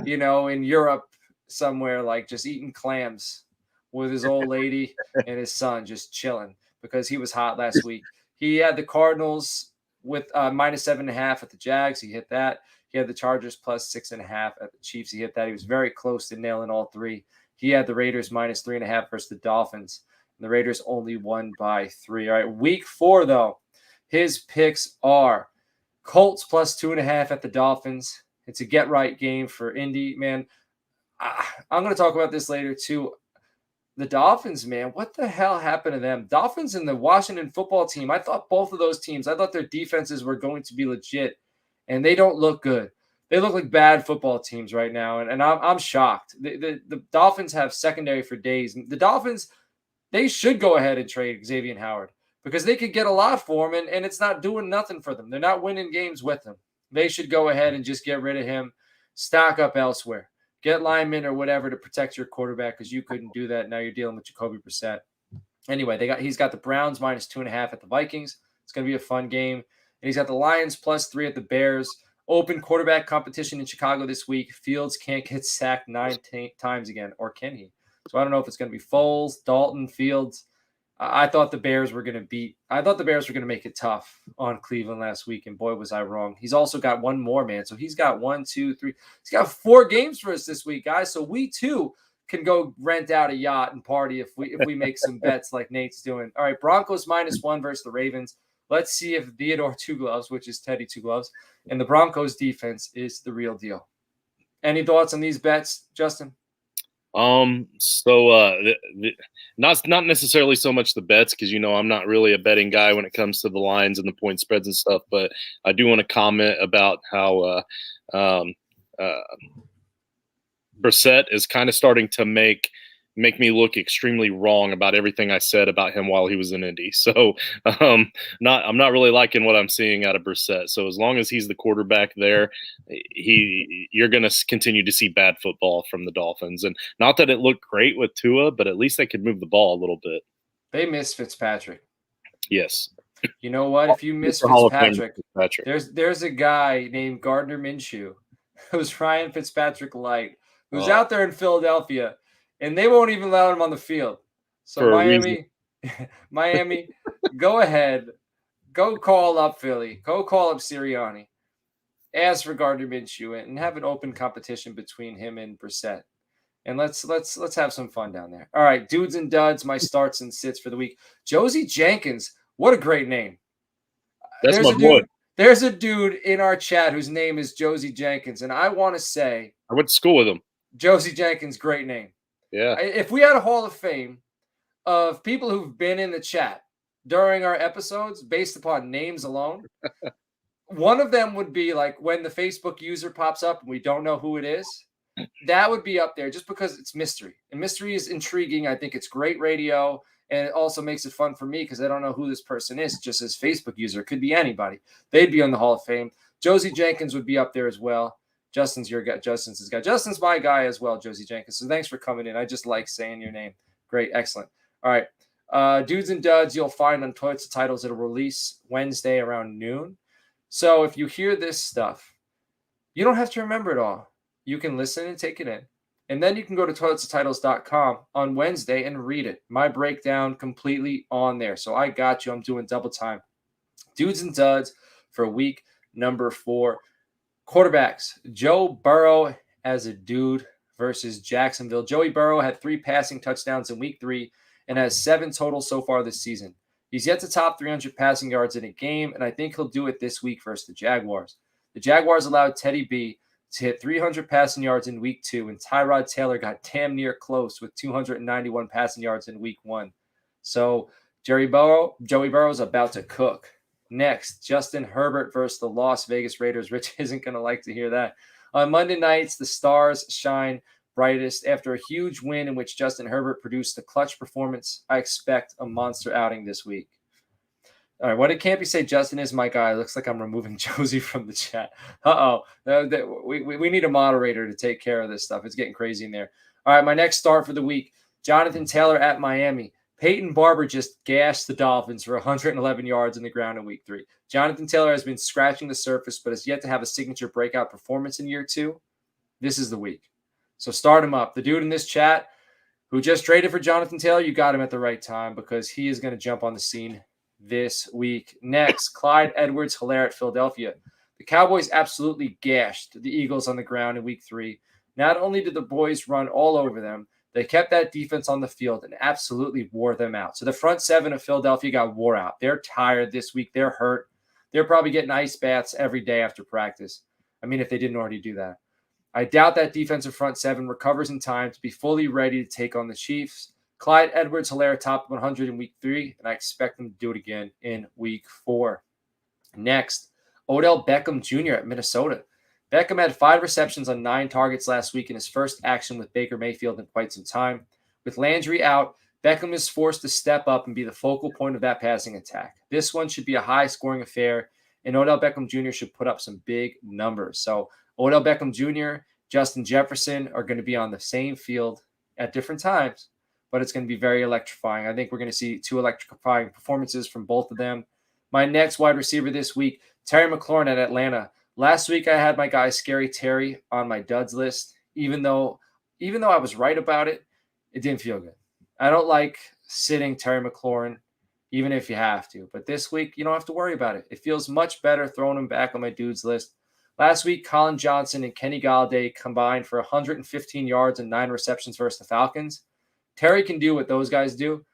in Europe somewhere, just eating clams with his old lady and his son, just chilling, because he was hot last week. He had the Cardinals with -7.5 at the Jags. He hit that. He had the Chargers +6.5 at the Chiefs. He hit that. He was very close to nailing all 3. He had the Raiders -3.5 versus the Dolphins. And the Raiders only won by 3. All right, week 4, though, his picks are Colts +2.5 at the Dolphins. It's a get-right game for Indy, man. I'm going to talk about this later, too. The Dolphins, man, what the hell happened to them? Dolphins and the Washington football team, I thought both of those teams, I thought their defenses were going to be legit, and they don't look good. They look like bad football teams right now, and I'm shocked. The Dolphins have secondary for days. The Dolphins, they should go ahead and trade Xavier Howard, because they could get a lot for him, and it's not doing nothing for them. They're not winning games with him. They should go ahead and just get rid of him, stock up elsewhere. Get linemen or whatever to protect your quarterback, because you couldn't do that. Now you're dealing with Jacoby Brissett. Anyway, he's got the Browns -2.5 at the Vikings. It's going to be a fun game. And he's got the Lions +3 at the Bears. Open quarterback competition in Chicago this week. Fields can't get sacked 9 times again, or can he? So I don't know if it's going to be Foles, Dalton, Fields. I thought the Bears were going to make it tough on Cleveland last week, and boy, was I wrong. He's also got one more, man. So he's got 1, 2, 3. He's got 4 games for us this week, guys. So we too can go rent out a yacht and party if we make some bets like Nate's doing. All right, Broncos -1 versus the Ravens. Let's see if Theodore Two Gloves, which is Teddy Two Gloves, and the Broncos defense is the real deal. Any thoughts on these bets, Justin? Not necessarily so much the bets, because I'm not really a betting guy when it comes to the lines and the point spreads and stuff. But I do want to comment about how Brissett is kind of starting to make me look extremely wrong about everything I said about him while he was in Indy. So I'm not really liking what I'm seeing out of Brissett. So as long as he's the quarterback there, you're going to continue to see bad football from the Dolphins. And not that it looked great with Tua, but at least they could move the ball a little bit. They miss Fitzpatrick. Yes. You know what? If you miss Fitzpatrick, there's a guy named Gardner Minshew who's Ryan Fitzpatrick light, who's out there in Philadelphia, and they won't even allow him on the field. So Miami, go ahead. Go call up Philly. Go call up Sirianni. Ask for Gardner Minshew and have an open competition between him and Brissett. And let's have some fun down there. All right, dudes and duds, my starts and sits for the week. Josie Jenkins, what a great name. That's my boy. There's a dude in our chat whose name is Josie Jenkins, and I want to say I went to school with him. Josie Jenkins, great name. Yeah. If we had a Hall of Fame of people who've been in the chat during our episodes based upon names alone, one of them would be like when the Facebook user pops up and we don't know who it is. That would be up there just because it's mystery. And mystery is intriguing. I think it's great radio. And it also makes it fun for me because I don't know who this person is, just as Facebook user. It could be anybody. They'd be on the Hall of Fame. Josie Jenkins would be up there as well. Justin's your guy. Justin's his guy. Justin's my guy as well, Josie Jenkins. So thanks for coming in. I just like saying your name. Great. Excellent. All right. Dudes and Duds, you'll find on Toilets to Titles. It'll release Wednesday around noon. So if you hear this stuff, you don't have to remember it all. You can listen and take it in. And then you can go to toiletstotitles.com on Wednesday and read it. My breakdown completely on there. So I got you. I'm doing double time. Dudes and Duds for week number 4. Quarterbacks, Joe Burrow as a dude versus Jacksonville. Joey Burrow had 3 passing touchdowns in week 3 and has 7 total so far this season. He's yet to top 300 passing yards in a game, and I think he'll do it this week versus the Jaguars. The Jaguars allowed Teddy B to hit 300 passing yards in week 2, and Tyrod Taylor got damn near close with 291 passing yards in week 1. So Joey Burrow's about to cook. Next, Justin Herbert versus the Las Vegas Raiders. Rich isn't going to like to hear that. On Monday nights, the stars shine brightest. After a huge win in which Justin Herbert produced a clutch performance, I expect a monster outing this week. All right, what did Campy say? Justin is my guy. Looks like I'm removing Josie from the chat. We need a moderator to take care of this stuff. It's getting crazy in there. All right, my next start for the week, Jonathan Taylor at Miami. Peyton Barber just gashed the Dolphins for 111 yards in the ground in week 3. Jonathan Taylor has been scratching the surface, but has yet to have a signature breakout performance in year 2. This is the week. So start him up. The dude in this chat who just traded for Jonathan Taylor, you got him at the right time because he is going to jump on the scene this week. Next, Clyde Edwards-Helaire at Philadelphia. The Cowboys absolutely gashed the Eagles on the ground in week 3. Not only did the boys run all over them, they kept that defense on the field and absolutely wore them out. So the front 7 of Philadelphia got wore out. They're tired this week. They're hurt. They're probably getting ice baths every day after practice. I mean, if they didn't already do that. I doubt that defensive front 7 recovers in time to be fully ready to take on the Chiefs. Clyde Edwards-Helaire topped 100 in week 3, and I expect them to do it again in week 4. Next, Odell Beckham Jr. at Minnesota. Beckham had 5 receptions on 9 targets last week in his first action with Baker Mayfield in quite some time. With Landry out, Beckham is forced to step up and be the focal point of that passing attack. This one should be a high-scoring affair, and Odell Beckham Jr. should put up some big numbers. So Odell Beckham Jr., Justin Jefferson are going to be on the same field at different times, but it's going to be very electrifying. I think we're going to see 2 electrifying performances from both of them. My next wide receiver this week, Terry McLaurin at Atlanta. Last week, I had my guy Scary Terry on my duds list. Even though I was right about it, it didn't feel good. I don't like sitting Terry McLaurin, even if you have to. But this week, you don't have to worry about it. It feels much better throwing him back on my dudes list. Last week, Colin Johnson and Kenny Galladay combined for 115 yards and 9 receptions versus the Falcons. Terry can do what those guys do,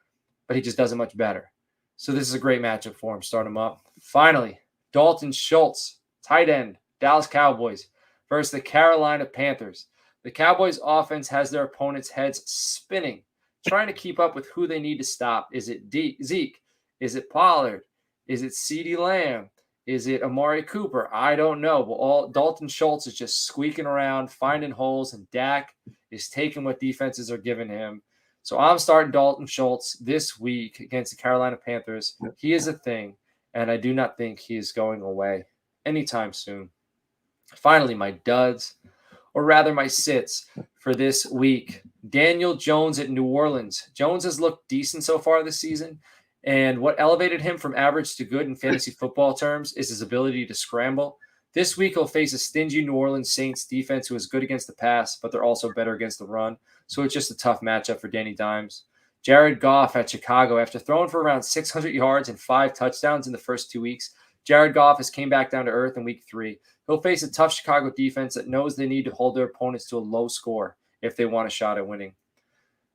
but he just does it much better. So this is a great matchup for him. Start him up. Finally, Dalton Schultz, tight end, Dallas Cowboys versus the Carolina Panthers. The Cowboys offense has their opponents' heads spinning, trying to keep up with who they need to stop. Is it Zeke? Is it Pollard? Is it CeeDee Lamb? Is it Amari Cooper? I don't know. But Dalton Schultz is just squeaking around, finding holes, and Dak is taking what defenses are giving him. So I'm starting Dalton Schultz this week against the Carolina Panthers. He is a thing, and I do not think he is going away anytime soon. Finally, my duds, or rather my sits for this week. Daniel Jones at New Orleans. Jones has looked decent so far this season, and what elevated him from average to good in fantasy football terms is his ability to scramble. This week, he'll face a stingy New Orleans Saints defense who is good against the pass, but they're also better against the run. So it's just a tough matchup for Danny Dimes. Jared Goff at Chicago. After throwing for around 600 yards and 5 touchdowns in the first 2 weeks, Jared Goff has came back down to earth in week 3. He'll face a tough Chicago defense that knows they need to hold their opponents to a low score if they want a shot at winning.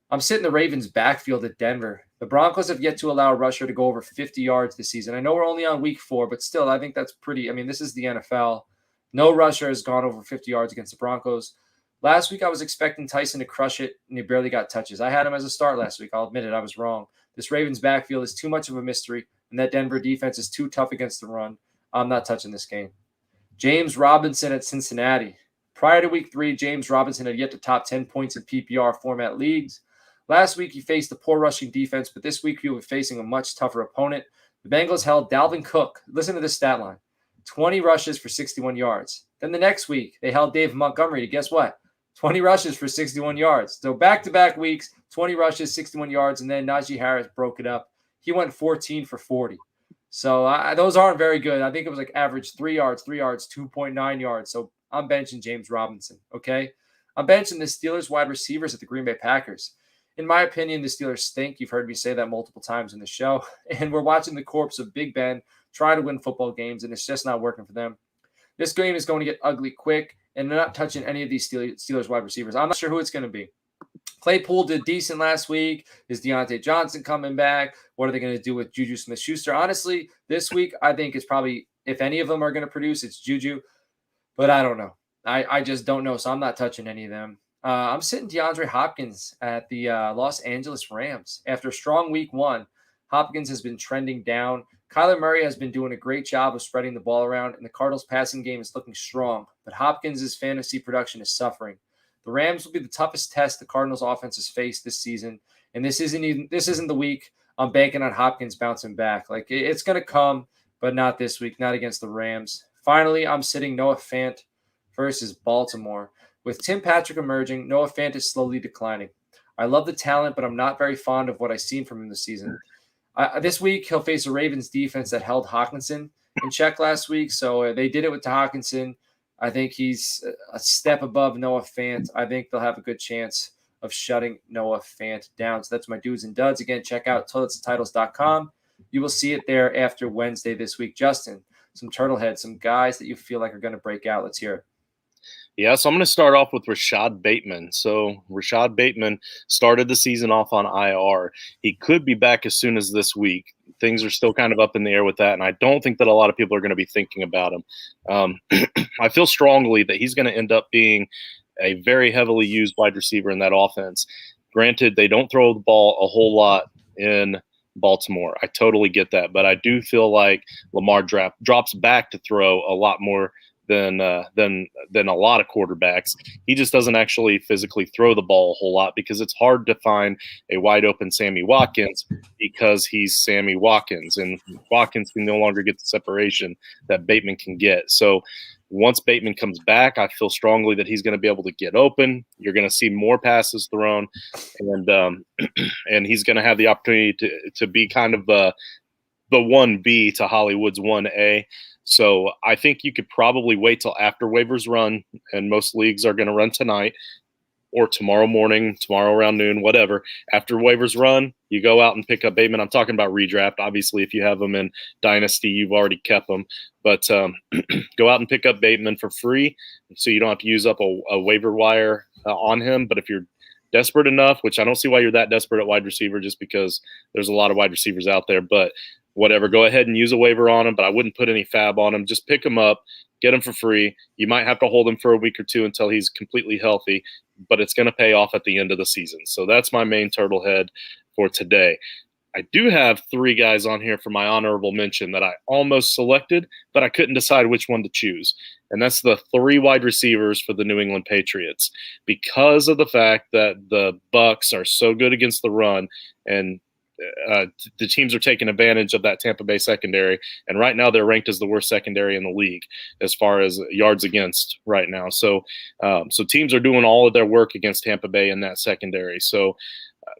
I'm sitting the Ravens backfield at Denver. The Broncos have yet to allow a rusher to go over 50 yards this season. I know we're only on week 4, but still, I think that's pretty. I mean, this is the NFL. No rusher has gone over 50 yards against the Broncos. Last week, I was expecting Tyson to crush it, and he barely got touches. I had him as a start last week. I'll admit it. I was wrong. This Ravens backfield is too much of a mystery, and that Denver defense is too tough against the run. I'm not touching this game. James Robinson at Cincinnati. Prior to week 3, James Robinson had yet to top 10 points in PPR format leagues. Last week, he faced a poor rushing defense, but this week, he will be facing a much tougher opponent. The Bengals held Dalvin Cook. Listen to this stat line. 20 rushes for 61 yards. Then the next week, they held David Montgomery to guess what? 20 rushes for 61 yards. So back-to-back weeks, 20 rushes, 61 yards, and then Najee Harris broke it up. He went 14 for 40. So those aren't very good. I think it was like average 3 yards, 2.9 yards. So I'm benching James Robinson, okay? I'm benching the Steelers wide receivers at the Green Bay Packers. In my opinion, the Steelers stink. You've heard me say that multiple times in the show. And we're watching the corpse of Big Ben try to win football games, and it's just not working for them. This game is going to get ugly quick, and they're not touching any of these Steelers wide receivers. I'm not sure who it's going to be. Claypool did decent last week. Is Deontay Johnson coming back? What are they going to do with Juju Smith-Schuster? Honestly, this week, I think it's probably, if any of them are going to produce, it's Juju. But I don't know. I just don't know, so I'm not touching any of them. I'm sitting DeAndre Hopkins at the Los Angeles Rams. After a strong week 1, Hopkins has been trending down. Kyler Murray has been doing a great job of spreading the ball around, and the Cardinals' passing game is looking strong. But Hopkins' fantasy production is suffering. The Rams will be the toughest test the Cardinals' offense has faced this season, and this isn't the week I'm banking on Hopkins bouncing back. Like, it's going to come, but not this week, not against the Rams. Finally, I'm sitting Noah Fant versus Baltimore. With Tim Patrick emerging, Noah Fant is slowly declining. I love the talent, but I'm not very fond of what I've seen from him this season. This week, he'll face a Ravens defense that held Hockenson in check last week, so they did it with Hockenson. I think he's a step above Noah Fant. I think they'll have a good chance of shutting Noah Fant down. So that's my do's and duds. Again, check out toiletsandtitles.com. You will see it there after Wednesday this week. Justin, some Turtleheads, some guys that you feel like are going to break out. Let's hear it. Yeah, so I'm going to start off with Rashad Bateman. So Rashad Bateman started the season off on IR. He could be back as soon as this week. Things are still kind of up in the air with that, and I don't think that a lot of people are going to be thinking about him. I feel strongly that he's going to end up being a very heavily used wide receiver in that offense. Granted, they don't throw the ball a whole lot in Baltimore. I totally get that, but I do feel like Lamar drops back to throw a lot more than a lot of quarterbacks. He just doesn't actually physically throw the ball a whole lot because it's hard to find a wide open Sammy Watkins because he's Sammy Watkins, and Watkins can no longer get the separation that Bateman can get. So once Bateman comes back, I feel strongly that he's going to be able to get open. You're going to see more passes thrown, and and he's going to have the opportunity to be kind of the 1B to Hollywood's 1A. So I think you could probably wait till after waivers run, and most leagues are going to run tonight or tomorrow morning, tomorrow around noon, whatever. After waivers run, you go out and pick up Bateman. I'm talking about redraft. Obviously, if you have them in Dynasty, you've already kept them. But go out and pick up Bateman for free so you don't have to use up a waiver wire on him. But if you're desperate enough, which I don't see why you're that desperate at wide receiver, just because there's a lot of wide receivers out there, but whatever, go ahead and use a waiver on him, but I wouldn't put any fab on him. Just pick him up, get him for free. You might have to hold him for a week or two until he's completely healthy, but it's going to pay off at the end of the season. So that's my main Turtlehead for today. I do have 3 guys on here for my honorable mention that I almost selected, but I couldn't decide which one to choose. And that's the 3 wide receivers for the New England Patriots. Because of the fact that the Bucs are so good against the run, and the teams are taking advantage of that Tampa Bay secondary, and right now they're ranked as the worst secondary in the league as far as yards against right now. So teams are doing all of their work against Tampa Bay in that secondary. So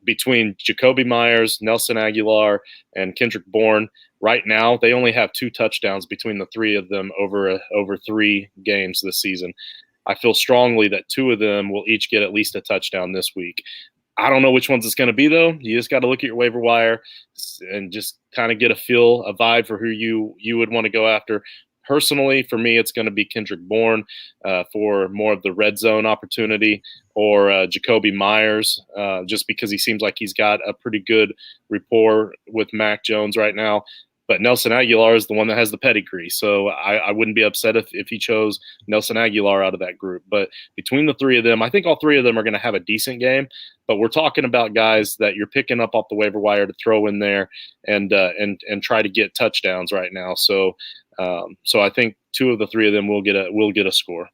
between Jacoby Myers, Nelson Aguilar, and Kendrick Bourne, right now they only have 2 touchdowns between the 3 of them over 3 games this season. I feel strongly that 2 of them will each get at least a touchdown this week. I don't know which ones it's going to be, though. You just got to look at your waiver wire and just kind of get a vibe for who you would want to go after. Personally, for me, it's going to be Kendrick Bourne for more of the red zone opportunity, or Jacoby Myers, just because he seems like he's got a pretty good rapport with Mac Jones right now. But Nelson Aguilar is the one that has the pedigree, so I wouldn't be upset if he chose Nelson Aguilar out of that group. But between the 3 of them, I think all 3 of them are going to have a decent game. But we're talking about guys that you're picking up off the waiver wire to throw in there and try to get touchdowns right now. So I think 2 of the 3 of them will get a score.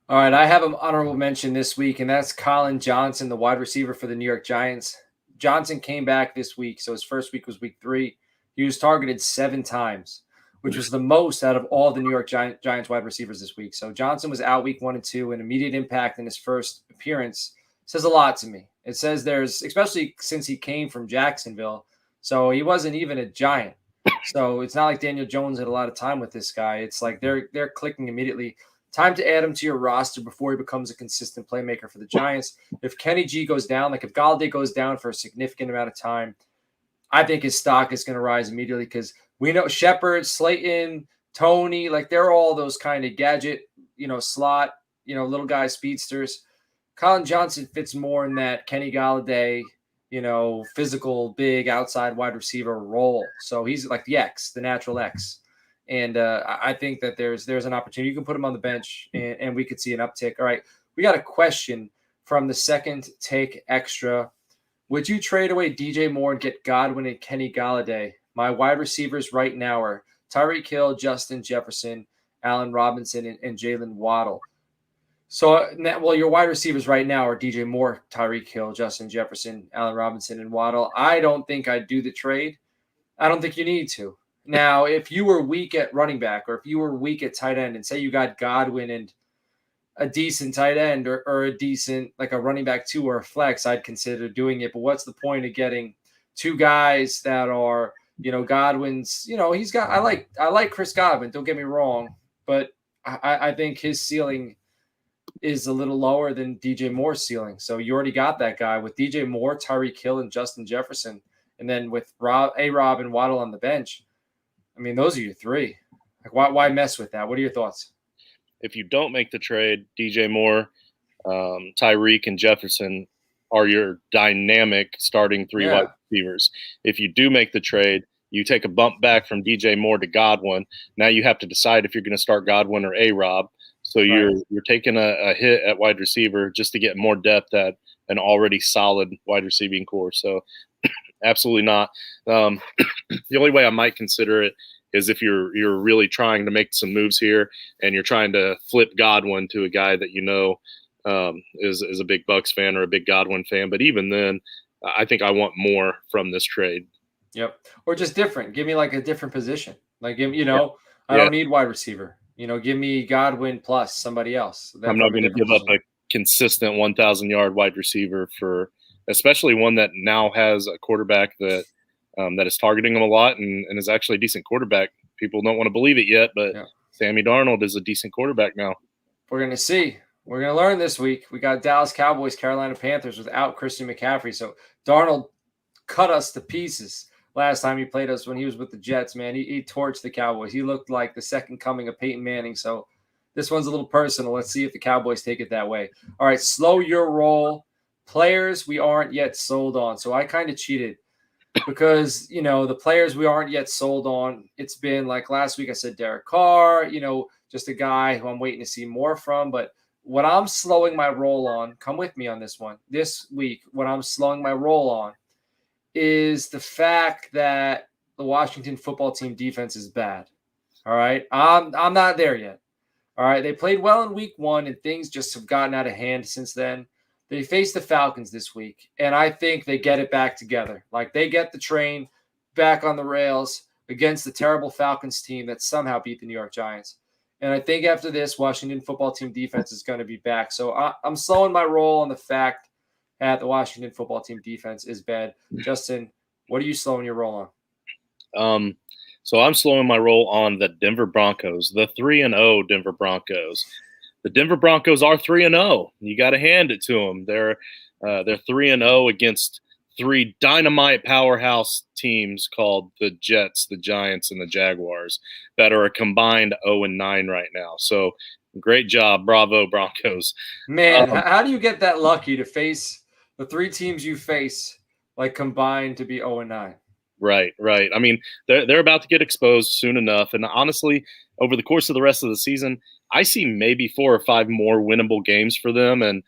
All right, I have an honorable mention this week, and that's Colin Johnson, the wide receiver for the New York Giants. Johnson came back this week, so his first week was week 3. He was targeted 7 times. which was the most out of all the New York Giants wide receivers this week. So Johnson was out week 1 and 2, and immediate impact in his first appearance says a lot to me. It says there's, especially since he came from Jacksonville, so he wasn't even a Giant. So it's not like Daniel Jones had a lot of time with this guy. It's like they're clicking immediately. Time to add him to your roster before he becomes a consistent playmaker for the Giants. If Kenny G goes down, like if Galladay goes down for a significant amount of time, I think his stock is going to rise immediately because we know Shepard, Slayton, Tony, like they're all those kind of gadget, slot, little guy speedsters. Colin Johnson fits more in that Kenny Galladay, physical, big outside wide receiver role. So he's like the X, the natural X. And I think that there's an opportunity. You can put him on the bench and we could see an uptick. All right. We got a question from the Second Take Extra. Would you trade away DJ Moore and get Godwin and Kenny Galladay? My wide receivers right now are Tyreek Hill, Justin Jefferson, Allen Robinson, and Jalen Waddle. So, your wide receivers right now are DJ Moore, Tyreek Hill, Justin Jefferson, Allen Robinson, and Waddle. I don't think I'd do the trade. I don't think you need to. Now, if you were weak at running back or if you were weak at tight end and say you got Godwin and a decent tight end or a decent, like a running back 2 or a flex, I'd consider doing it. But what's the point of getting 2 guys that are, Godwin's, he's got, I like Chris Godwin, don't get me wrong, but I think his ceiling is a little lower than DJ Moore's ceiling. So you already got that guy with DJ Moore, Tyreek Hill, and Justin Jefferson. And then with Rob and Waddle on the bench, I mean, those are your 3. Like, why mess with that? What are your thoughts? If you don't make the trade, DJ Moore, Tyreek, and Jefferson are your dynamic starting 3 wide receivers. If you do make the trade, you take a bump back from DJ Moore to Godwin. Now you have to decide if you're going to start Godwin or A-Rob. So you're taking a hit at wide receiver just to get more depth at an already solid wide receiving core. So absolutely not. The only way I might consider it is if you're really trying to make some moves here and you're trying to flip Godwin to a guy that is a big Bucs fan or a big Godwin fan. But even then, I think I want more from this trade. Yep. Or just different. Give me like a different position. Like, I don't need wide receiver. Give me Godwin plus somebody else. I'm not going to give up a consistent 1,000-yard wide receiver for, especially one that now has a quarterback that is targeting him a lot and is actually a decent quarterback. People don't want to believe it yet, but Sammy Darnold is a decent quarterback now. We're going to see. We're going to learn this week. We got Dallas Cowboys, Carolina Panthers without Christian McCaffrey. So Darnold cut us to pieces last time he played us when he was with the Jets, man. He torched the Cowboys. He looked like the second coming of Peyton Manning. So this one's a little personal. Let's see if the Cowboys take it that way. All right, slow your roll. Players we aren't yet sold on. So I kind of cheated because, the players we aren't yet sold on, it's been like last week I said Derek Carr, just a guy who I'm waiting to see more from. But what I'm slowing my roll on, come with me on this one, this week, what I'm slowing my roll on is the fact that the Washington football team defense is bad. All right. I'm not there yet. All right. They played well in week 1 and things just have gotten out of hand since then. They face the Falcons this week, and I think they get it back together. Like they get the train back on the rails against the terrible Falcons team that somehow beat the New York Giants. And I think after this, Washington football team defense is going to be back. So I'm slowing my roll on the fact that the Washington football team defense is bad. Justin, what are you slowing your roll on? So I'm slowing my roll on the Denver Broncos, the 3-0 Denver Broncos. The Denver Broncos are 3-0. You got to hand it to them. They're 3-0 against 3 dynamite powerhouse teams called the Jets, the Giants, and the Jaguars that are a combined 0-9 right now. So great job. Bravo, Broncos. Man, how do you get that lucky to face the 3 teams you face, like combined to be 0-9? Right. I mean, they're about to get exposed soon enough. And honestly, over the course of the rest of the season, I see maybe 4 or 5 more winnable games for them. And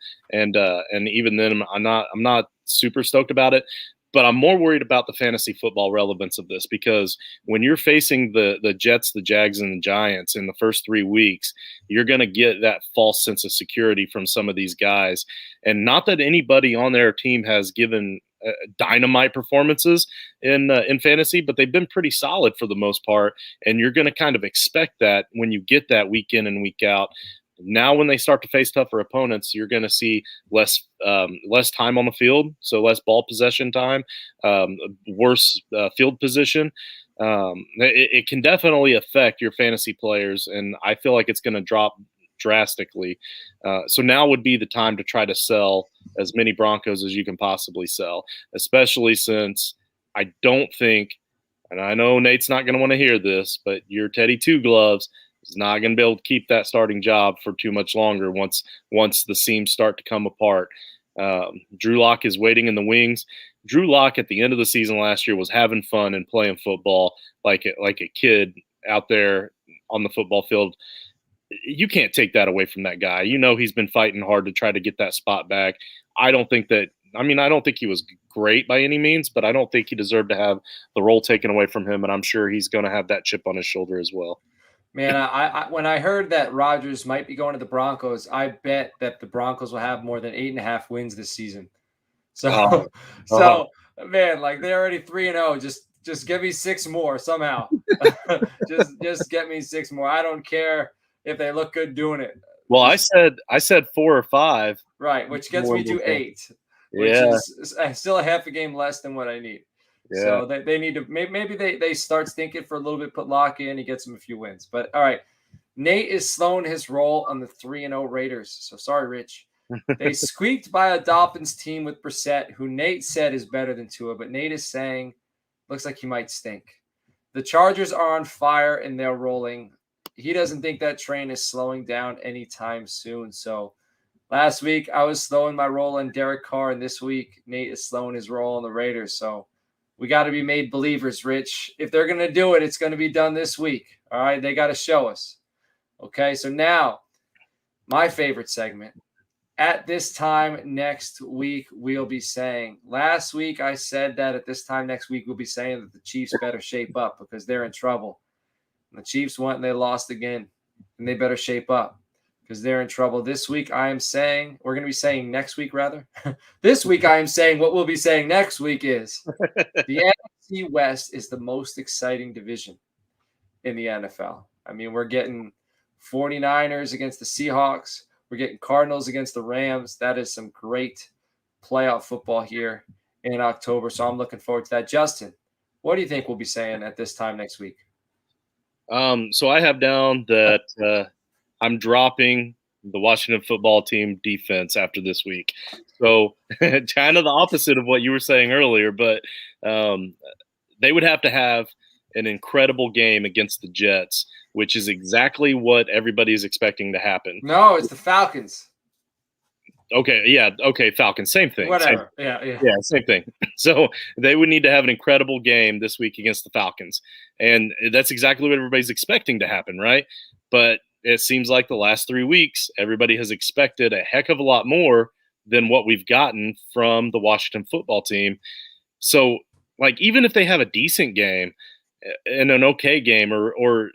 even then, I'm not super stoked about it. But I'm more worried about the fantasy football relevance of this because when you're facing the Jets, the Jags, and the Giants in the first 3 weeks, you're going to get that false sense of security from some of these guys. And not that anybody on their team has given dynamite performances in fantasy, but they've been pretty solid for the most part. And you're going to kind of expect that when you get that week in and week out. Now, when they start to face tougher opponents, you're going to see less time on the field, so less ball possession time, worse field position. It can definitely affect your fantasy players, and I feel like it's going to drop drastically. So now would be the time to try to sell as many Broncos as you can possibly sell, especially since I don't think, and I know Nate's not going to want to hear this, but your Teddy Two Gloves is not going to be able to keep that starting job for too much longer once the seams start to come apart. Drew Lock is waiting in the wings. Drew Lock at the end of the season last year was having fun and playing football like a kid out there on the football field. You can't take that away from that guy. You know, he's been fighting hard to try to get that spot back. I don't think he was great by any means, but I don't think he deserved to have the role taken away from him. And I'm sure he's going to have that chip on his shoulder as well. Man, I when I heard that Rodgers might be going to the Broncos, I bet that the Broncos will have more than 8.5 wins this season. So, man, like they're already 3-0. Just give me 6 more somehow. just get me 6 more. I don't care if they look good doing it. Well, I said 4 or 5. Right, which gets me to 8, which is still a half a game less than what I need. Yeah. So they need to maybe they start stinking for a little bit, put Lock in, he gets him a few wins. But all right, Nate is slowing his roll on the 3-0 Raiders. So sorry, Rich. They squeaked by a Dolphins team with Brissett, who Nate said is better than Tua, but Nate is saying looks like he might stink. The Chargers are on fire and they're rolling. He doesn't think that train is slowing down anytime soon. So last week I was slowing my roll on Derek Carr, and this week Nate is slowing his roll on the Raiders. So we got to be made believers, Rich. If they're going to do it, it's going to be done this week. All right, they got to show us. Okay, so now my favorite segment. At this time next week, we'll be saying, last week I said that at this time next week, we'll be saying that the Chiefs better shape up because they're in trouble. And the Chiefs went and they lost again, and they better shape up because they're in trouble. This week I am saying, we're going to be saying next week rather. This week I am saying what we'll be saying next week is the NFC West is the most exciting division in the NFL. I mean, we're getting 49ers against the Seahawks. We're getting Cardinals against the Rams. That is some great playoff football here in October. So I'm looking forward to that. Justin, what do you think we'll be saying at this time next week? So I have down that I'm dropping the Washington football team defense after this week. So kind of the opposite of what you were saying earlier, but they would have to have an incredible game against the Jets, which is exactly what everybody is expecting to happen. No, it's the Falcons. Okay, yeah, okay, Falcons, same thing. Whatever, yeah, same thing. So they would need to have an incredible game this week against the Falcons, and that's exactly what everybody's expecting to happen, right? But it seems like the last 3 weeks, everybody has expected a heck of a lot more than what we've gotten from the Washington football team. So, like, even if they have a decent game and an okay game, or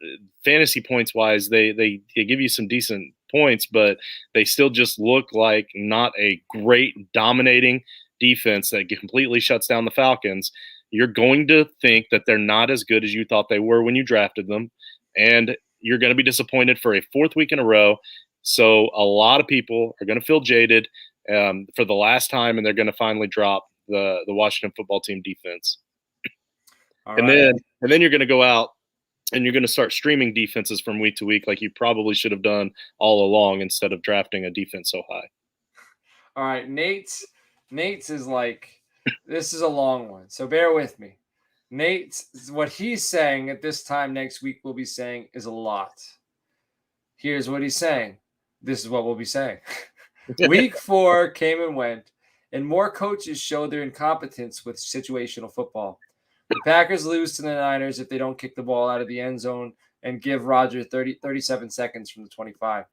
fantasy points wise, they give you some decent points, but they still just look like not a great dominating defense that completely shuts down the Falcons. You're going to think that they're not as good as you thought they were when you drafted them, and you're going to be disappointed for a 4th week in a row. So a lot of people are going to feel jaded for the last time, and they're going to finally drop the Washington football team defense. And then you're going to go out and you're going to start streaming defenses from week to week like you probably should have done all along instead of drafting a defense so high. All right, Nate's is like, this is a long one, so bear with me. Nate's, what he's saying at this time next week we'll be saying is a lot. Here's what he's saying. This is what we'll be saying. Week 4 came and went, and more coaches showed their incompetence with situational football. The Packers lose to the Niners if they don't kick the ball out of the end zone and give Rodgers 37 seconds from the 25.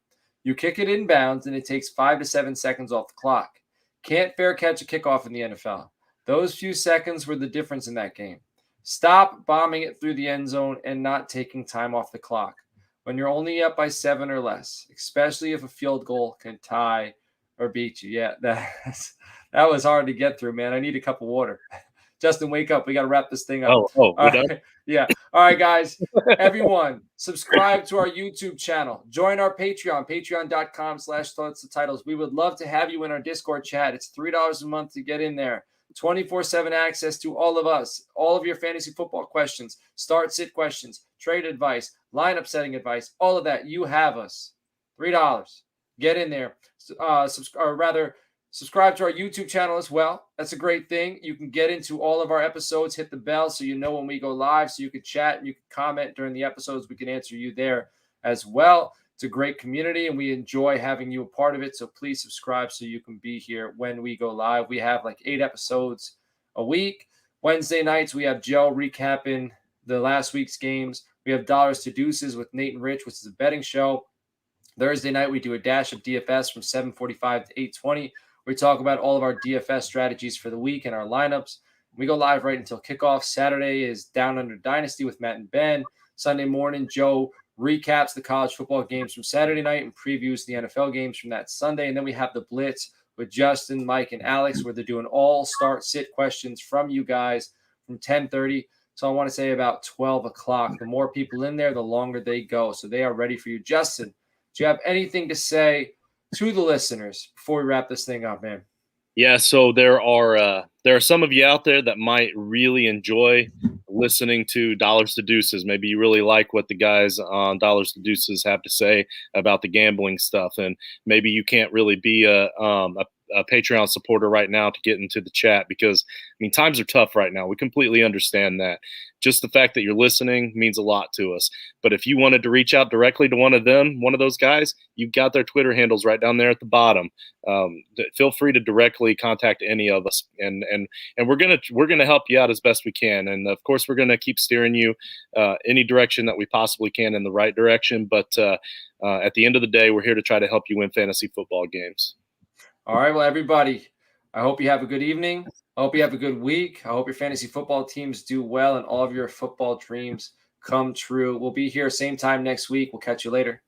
You kick it inbounds, and it takes 5 to 7 seconds off the clock. Can't fair catch a kickoff in the NFL. Those few seconds were the difference in that game. Stop bombing it through the end zone and not taking time off the clock when you're only up by 7 or less, especially if a field goal can tie or beat you. Yeah, that's That was hard to get through, man. I need a cup of water. Justin, wake up. We got to wrap this thing up. We're All done. right. Yeah. All right, guys. Everyone, subscribe to our YouTube channel. Join our Patreon, patreon.com/thoughts-to-titles. We would love to have you in our Discord chat. It's $3 a month to get in there. 24/7 access to all of us, all of your fantasy football questions, start sit questions, trade advice, lineup setting advice, all of that. You have us. $3. Get in there. Subscribe to our YouTube channel as well. That's a great thing. You can get into all of our episodes, hit the bell so you know when we go live, so you can chat and you can comment during the episodes. We can answer you there as well. It's a great community, and we enjoy having you a part of it. So please subscribe so you can be here when we go live. We have like 8 episodes a week. Wednesday nights, we have Joe recapping the last week's games. We have Dollars to Deuces with Nate and Rich, which is a betting show. Thursday night, we do a dash of DFS from 7:45 to 8:20. We talk about all of our DFS strategies for the week and our lineups. We go live right until kickoff. Saturday is Down Under Dynasty with Matt and Ben. Sunday morning, Joe recaps the college football games from Saturday night and previews the NFL games from that Sunday. And then we have the Blitz with Justin, Mike, and Alex, where they're doing all start sit questions from you guys from 10:30. So I want to say about 12 o'clock. The more people in there, the longer they go. So they are ready for you. Justin, do you have anything to say to the listeners before we wrap this thing up, man? Yeah, so there are some of you out there that might really enjoy listening to Dollars to Deuces. Maybe you really like what the guys on Dollars to Deuces have to say about the gambling stuff, and maybe you can't really be a Patreon supporter right now to get into the chat because, I mean, times are tough right now. We completely understand that. Just the fact that you're listening means a lot to us. But if you wanted to reach out directly to one of those guys, you've got their Twitter handles right down there at the bottom. Feel free to directly contact any of us, and we're gonna help you out as best we can. And of course, we're gonna keep steering you any direction that we possibly can in the right direction. But at the end of the day, we're here to try to help you win fantasy football games. All right, well, everybody, I hope you have a good evening. I hope you have a good week. I hope your fantasy football teams do well and all of your football dreams come true. We'll be here same time next week. We'll catch you later.